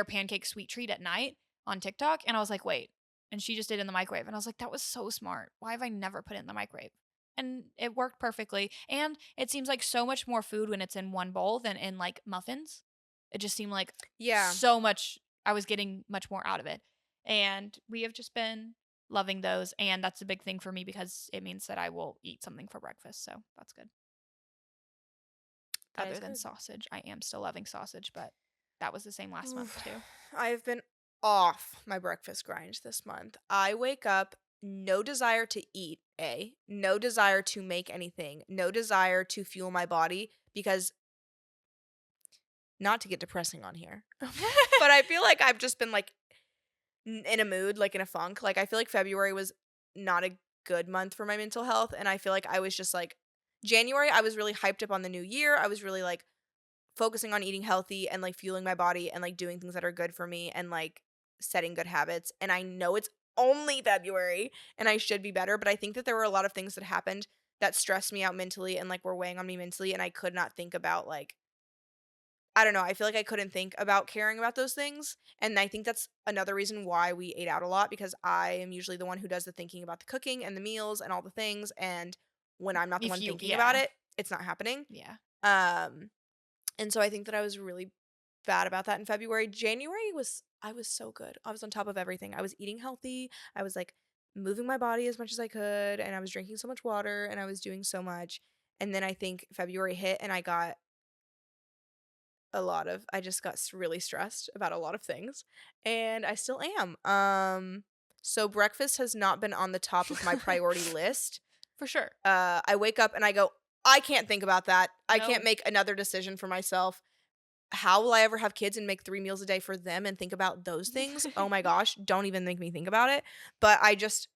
pancake sweet treat at night on TikTok. And I was like, wait. And she just did it in the microwave. And I was like, that was so smart. Why have I never put it in the microwave? And it worked perfectly. And it seems like so much more food when it's in one bowl than in like muffins. It just seemed like Yeah. so much, I was getting much more out of it. And we have just been loving those. And that's a big thing for me because it means that I will eat something for breakfast. So that's good. That Other is than good. sausage. I am still loving sausage, but that was the same last month Oof. too. I've been off my breakfast grind this month. I wake up, no desire to eat, no desire to make anything, no desire to fuel my body because not to get depressing on here. But I feel like I've just been like in a mood, like in a funk. Like I feel like February was not a good month for my mental health and I feel like I was just like January I was really hyped up on the new year. I was really like focusing on eating healthy and like fueling my body and like doing things that are good for me and like setting good habits. And I know it's only February and I should be better, but I think that there were a lot of things that happened that stressed me out mentally and like were weighing on me mentally and I could not think about like I don't know, I feel like I couldn't think about caring about those things. And I think that's another reason why we ate out a lot because I am usually the one who does the thinking about the cooking and the meals and all the things and when I'm not the If one you, thinking about yeah. it, it's not happening. Yeah. Um and so I think that I was really bad about that in February. January was I was so good. I was on top of everything. I was eating healthy. I was like moving my body as much as I could and I was drinking so much water and I was doing so much. And then I think February hit and I got I just got really stressed about a lot of things and I still am. So breakfast has not been on the top of my priority list. For sure. I wake up and I go, I can't think about that. I can't No. make another decision for myself. How will I ever have kids and make 3 meals a day for them and think about those things? Oh my gosh, don't even make me think about it. But I just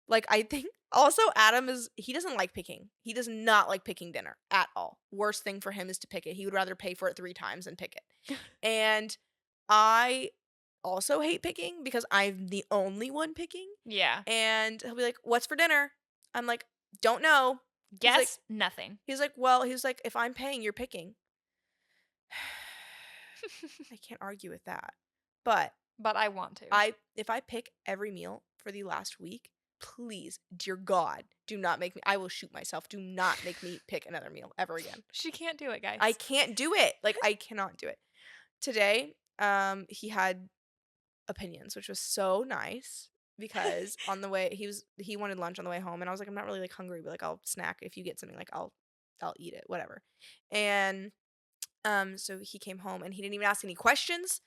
like I think also Adam he doesn't like picking. He does not like picking dinner at all. Worst thing for him is to pick it. He would rather pay for it 3 times than pick it. And I also hate picking because I'm the only one picking. Yeah. And he'll be like, "What's for dinner?" I'm like, "Don't know." He's like Guess nothing. "Well," he's like, "If I'm paying, you're picking." I can't argue with that. But But I want to. if I pick every meal for the last week, please, dear God, do not make me I will shoot myself. Do not make me pick another meal ever again. She can't do it, guys. I can't do it. Like I cannot do it. Today, he had opinions, which was so nice because on the way he wanted lunch on the way home and I was like I'm not really like hungry, but like I'll snack if you get something like I'll eat it, whatever. And so he came home and he didn't even ask any questions.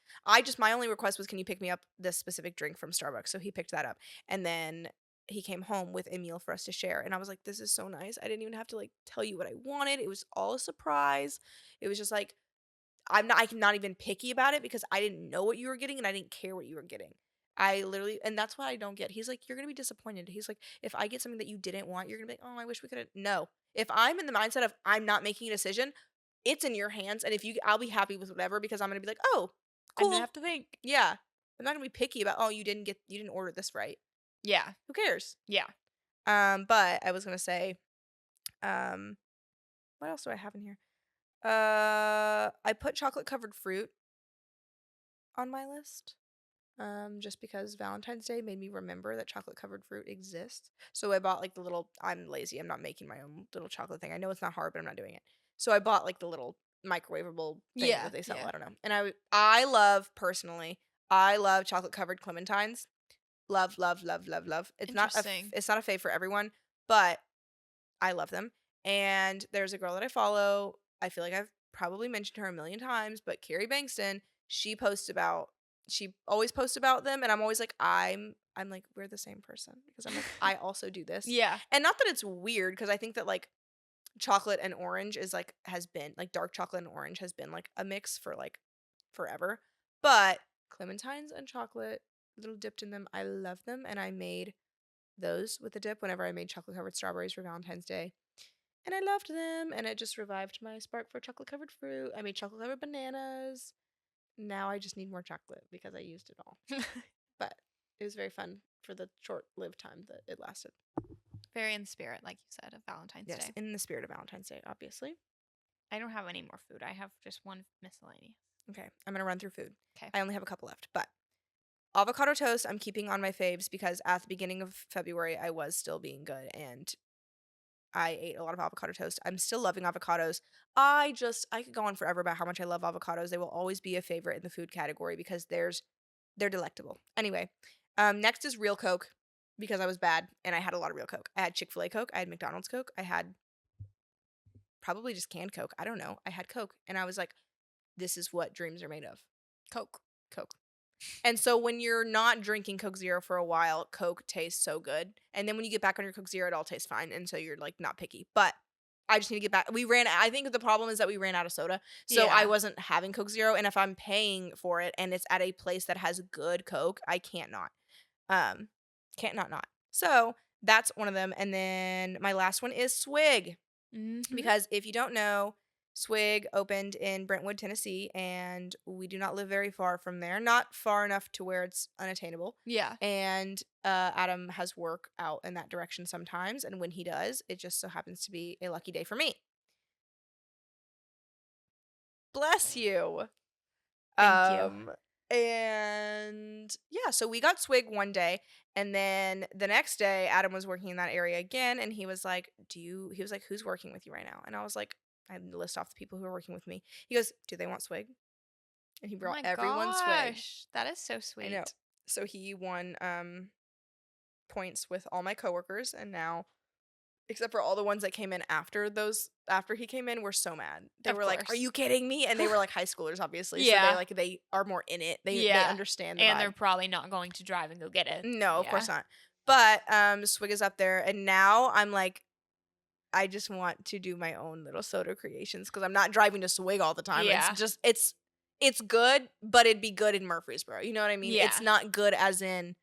My only request was, can you pick me up this specific drink from Starbucks? So he picked that up. And then he came home with a meal for us to share. And I was like, this is so nice. I didn't even have to like tell you what I wanted. It was all a surprise. It was just like, I'm not even picky about it because I didn't know what you were getting and I didn't care what you were getting. I literally, and that's what I don't get. He's like, you're going to be disappointed. He's like, if I get something that you didn't want, you're going to be like, oh, I wish we could have. No. If I'm in the mindset of I'm not making a decision, it's in your hands. And I'll be happy with whatever because I'm going to be like, oh, I didn't cool. have to think. Yeah. I'm not going to be picky about, oh, you didn't order this right. Yeah. Who cares? Yeah. But I was going to say, what else do I have in here? I put chocolate covered fruit on my list. Just because Valentine's Day made me remember that chocolate covered fruit exists. So I bought like I'm lazy. I'm not making my own little chocolate thing. I know it's not hard, but I'm not doing it. So I bought like the little microwavable thing Yeah, that they sell. yeah. I don't know. And I love personally, I love chocolate-covered clementines. Love, love, love, love, love. Interesting. It's not a fave for everyone, but I love them. And there's a girl that I follow. I feel like I've probably mentioned her a million times, but Carrie Bankston, she always posts about them, and I'm always like, I'm like, we're the same person because I'm like, I also do this. Yeah. And not that it's weird, because I think that like chocolate and orange is like has been like dark chocolate and orange has been like a mix for like forever. But clementines and chocolate, little dipped in them, I love them, and I made those with the dip whenever I made chocolate covered strawberries for Valentine's Day. And I loved them, and it just revived my spark for chocolate covered fruit. I made chocolate covered bananas. Now I just need more chocolate because I used it all. But it was very fun for the short lived time that it lasted. Very in spirit, like you said, of Valentine's Yes, Day. in the spirit of Valentine's Day, obviously. I don't have any more food. I have just one miscellaneous. Okay, I'm going to run through food. Okay. I only have a couple left, but avocado toast I'm keeping on my faves because at the beginning of February I was still being good, and I ate a lot of avocado toast. I'm still loving avocados. I could go on forever about how much I love avocados. They will always be a favorite in the food category because they're delectable. Anyway, next is real Coke because I was bad and I had a lot of real Coke. I had Chick-fil-A Coke, I had McDonald's Coke, I had probably just canned Coke. I don't know. I had Coke, and I was like, this is what dreams are made of. Coke. And so when you're not drinking Coke Zero for a while, Coke tastes so good. And then when you get back on your Coke Zero, it all tastes fine. And so you're like not picky. But I just need to get back. I think the problem is that we ran out of soda. So I Yeah. wasn't having Coke Zero. And if I'm paying for it and it's at a place that has good Coke, I can't not. Can't not. So that's one of them. And then my last one is Swig. Mm-hmm. Because if you don't know, Swig opened in Brentwood, Tennessee, and we do not live very far from there. Not far enough to where it's unattainable. Yeah. And Adam has work out in that direction sometimes, and when he does, it just so happens to be a lucky day for me. Bless you. Thank you. And yeah, so we got Swig one day, and then the next day Adam was working in that area again, and he was like, who's working with you right now? And I was like, I had to list off the people who are working with me. He goes, do they want Swig? And he Oh brought my everyone Swig. gosh, that is so sweet. I know. So he won points with all my coworkers, and now, except for all the ones that came in after he came in, were so mad. They were like, "Are you kidding me?" And they were like high schoolers, obviously. Yeah. So they are more in it. They understand the and vibe. they're probably not going to drive and go get it. No, of course not. But Swig is up there, and now I'm like, I just want to do my own little soda creations because I'm not driving to Swig all the time. Yeah. It's just it's good, but it'd be good in Murfreesboro. You know what I mean? Yeah. It's not good as in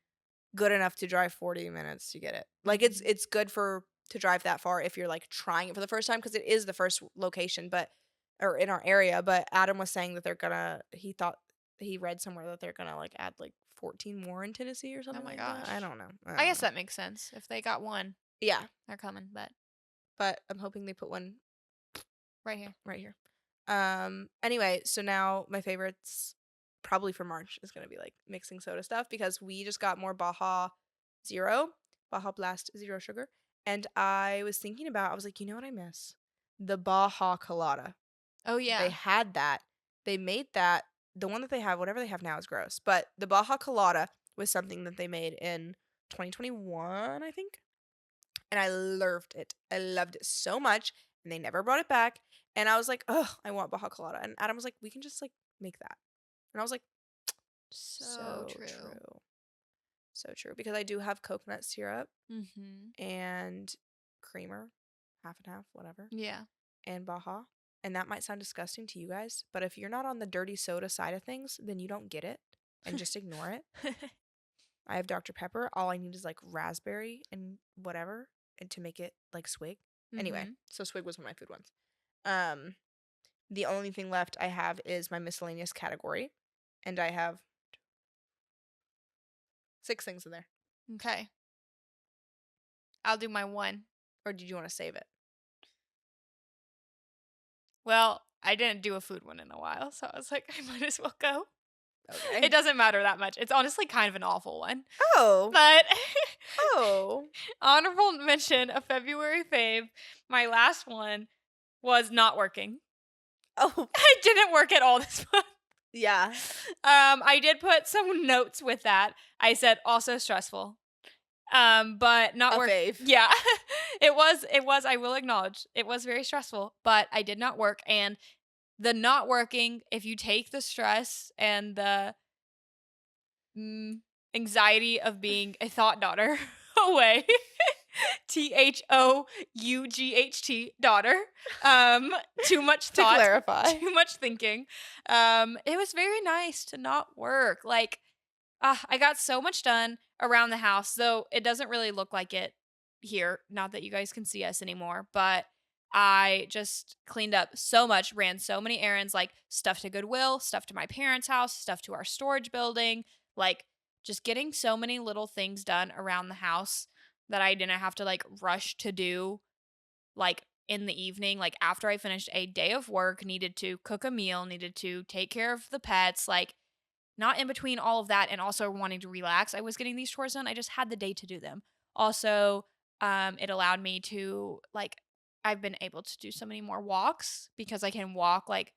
good enough to drive 40 minutes to get it. Like it's good to drive that far if you're like trying it for the first time, because it is the first location, or in our area. But Adam was saying that he read somewhere that they're gonna like add like 14 more in Tennessee or something. Oh my like gosh. that. I don't know. I guess that makes sense. If they got one, yeah, they're coming. but I'm hoping they put one right here. right here. Anyway, so now my favorites probably for March is gonna be like mixing soda stuff, because we just got more Baja Blast Zero Sugar, and I was like, you know what I miss? The Baja Colada. Oh yeah. They had that. They made that. The one that they have, whatever they have now, is gross. But the Baja Colada was something that they made in 2021, I think. And I loved it. I loved it so much. And they never brought it back. And I was like, oh, I want Baja Colada. And Adam was like, we can just like make that. And I was like, so true. So true. Because I do have coconut syrup Mm-hmm. and creamer, half and half, whatever. Yeah. And Baja. And that might sound disgusting to you guys, but if you're not on the dirty soda side of things, then you don't get it and just ignore it. I have Dr. Pepper. All I need is like raspberry and whatever, and to make it like Swig. Mm-hmm. Anyway, so Swig was one of my food ones. The only thing left I have is my miscellaneous category, and I have 6 things in there. Okay. I'll do my one. Or did you want to save it? Well, I didn't do a food one in a while, so I was like, I might as well go. Okay. It doesn't matter that much. It's honestly kind of an awful one. Oh. But honorable mention, a February fave. My last one was not working. Oh. I didn't work at all this month. Yeah. I did put some notes with that. I said also stressful. But not A work. fave. Yeah. It was, I will acknowledge, it was very stressful, but I did not work. And the not working, if you take the stress and the mm, anxiety of being a thought daughter away, THOUGHT, um, too much To thought, clarify. too much thinking. It was very nice to not work. Like, I got so much done around the house, though it doesn't really look like it here. Not that you guys can see us anymore, but I just cleaned up so much, ran so many errands, like stuff to Goodwill, stuff to my parents' house, stuff to our storage building, like just getting so many little things done around the house that I didn't have to like rush to do like in the evening, like after I finished a day of work, needed to cook a meal, needed to take care of the pets, like not in between all of that and also wanting to relax. I was getting these chores done. I just had the day to do them. Also, it allowed me to like I've been able to do so many more walks because I can walk like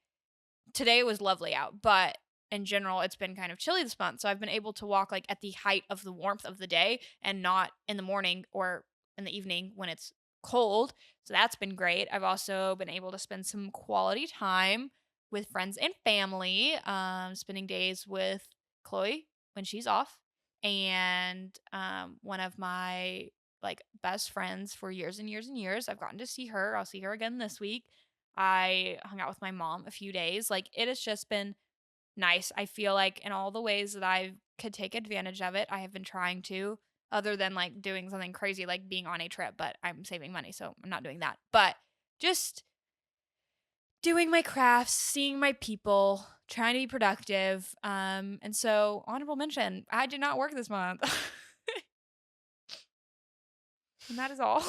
today was lovely out, but in general it's been kind of chilly this month. So I've been able to walk like at the height of the warmth of the day and not in the morning or in the evening when it's cold. So that's been great. I've also been able to spend some quality time with friends and family, spending days with Chloe when she's off, and one of my like best friends for years and years and years. I've gotten to see her. I'll see her again this week. I hung out with my mom a few days. Like it has just been nice. I feel like in all the ways that I could take advantage of it, I have been trying to, other than like doing something crazy like being on a trip, but I'm saving money, so I'm not doing that. But just doing my crafts, seeing my people, trying to be productive. And so honorable mention, I did not work this month. And that is all.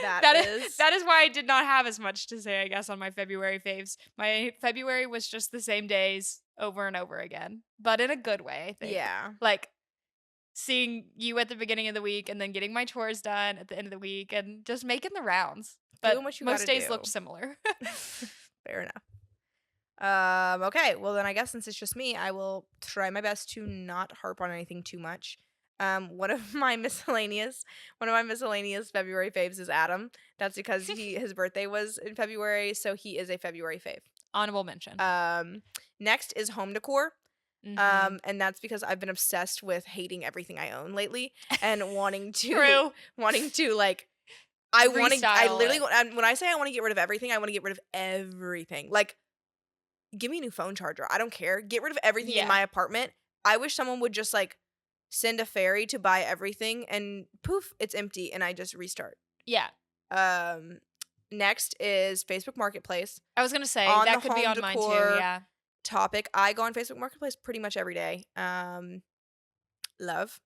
That that is is that is why I did not have as much to say, I guess, on my February faves. My February was just the same days over and over again, but in a good way, I think. yeah. Like seeing you at the beginning of the week and then getting my chores done at the end of the week and just making the rounds. But Doing what you most gotta days looked do. similar. Fair enough. Okay, well then I guess since it's just me, I will try my best to not harp on anything too much. One of my miscellaneous February faves is Adam. That's because his birthday was in February, so he is a February fave. Honorable mention. Next is home decor. Mm-hmm. And that's because I've been obsessed with hating everything I own lately and wanting to True. wanting to like I Restyle literally it. when I say I want to get rid of everything, I want to get rid of everything. Like give me a new phone charger. I don't care. Get rid of everything in Yeah. my apartment. I wish someone would just like send a fairy to buy everything and poof, it's empty and I just restart. Yeah. Um Next is Facebook Marketplace. I was gonna say On the that could be home on mine too. decor Yeah. topic, I go on Facebook Marketplace pretty much every day. Love.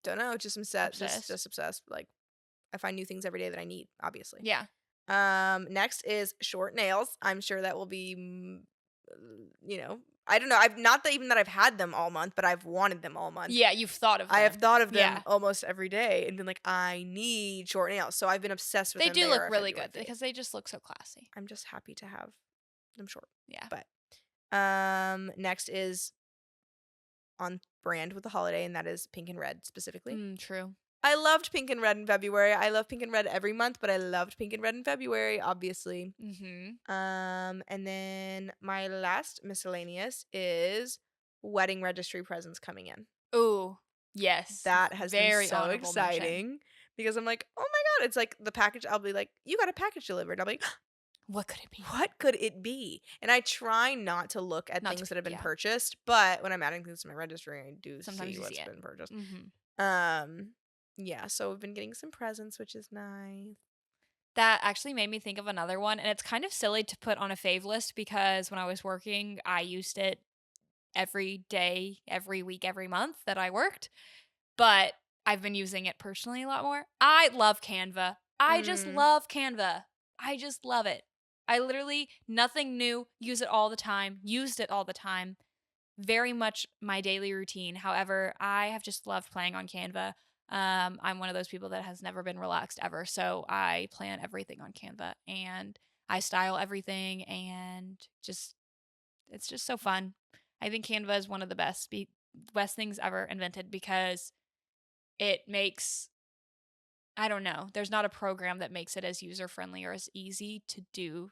Don't know, just obsessed, Obsessed. just obsessed. Like I find new things every day that I need, obviously. Yeah. Next is short nails. I'm sure that will be, I don't know. I've not that even that I've had them all month, but I've wanted them all month. Yeah, you've thought of I have them. thought of them Yeah. almost every day and been like, I need short nails. So I've been obsessed with They them. do They look are a really February good fave. because they just look so classy. I'm just happy to have them short. Yeah. But next is on brand with the holiday, and that is pink and red specifically. True. I loved pink and red in February. I love pink and red every month, but I loved pink and red in February, obviously. Mm-hmm. And then my last miscellaneous is wedding registry presents coming in. Ooh, yes. That has been Very so honorable exciting mention. because I'm like, oh my God, it's like the package. I'll be like, you got a package delivered. I'll be like, What could it be? what could it be? And I try not to look at Not to- things that have been yeah. purchased, but when I'm adding things to my registry, I do Sometimes see you what's see it. been purchased. Mm-hmm. Yeah, so we've been getting some presents, which is nice. That actually made me think of another one, and it's kind of silly to put on a fave list because when I was working, I used it every day, every week, every month that I worked. But I've been using it personally a lot more. I love Canva. I just Mm. love Canva. I just love it. I literally, nothing new, use it all the time, used it all the time. Very much my daily routine. However, I have just loved playing on Canva. I'm one of those people that has never been relaxed ever. So I plan everything on Canva and I style everything and just, it's just so fun. I think Canva is one of the best things ever invented because it makes, I don't know, there's not a program that makes it as user-friendly or as easy to do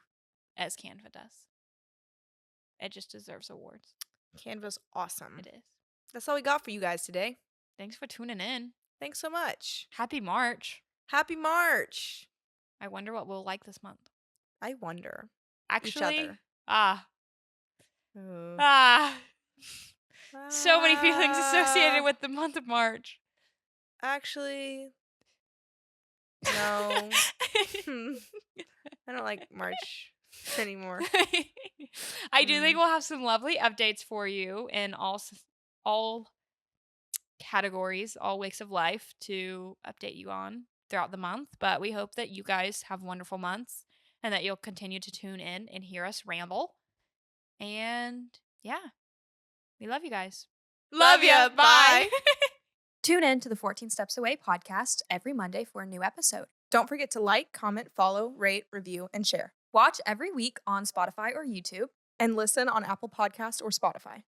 as Canva does. It just deserves awards. Canva's awesome. It is. That's all we got for you guys today. Thanks for tuning in. Thanks so much. Happy March. Happy March. I wonder what we'll like this month. I wonder. Actually, Each other. So many feelings associated with the month of March. Actually, no. I don't like March anymore. I do think we'll have some lovely updates for you in all categories, all weeks of life to update you on throughout the month. But we hope that you guys have wonderful months and that you'll continue to tune in and hear us ramble. And yeah, we love you guys. Love ya. Bye. Tune in to the 14 Steps Away podcast every Monday for a new episode. Don't forget to like, comment, follow, rate, review, and share. Watch every week on Spotify or YouTube. And listen on Apple Podcasts or Spotify.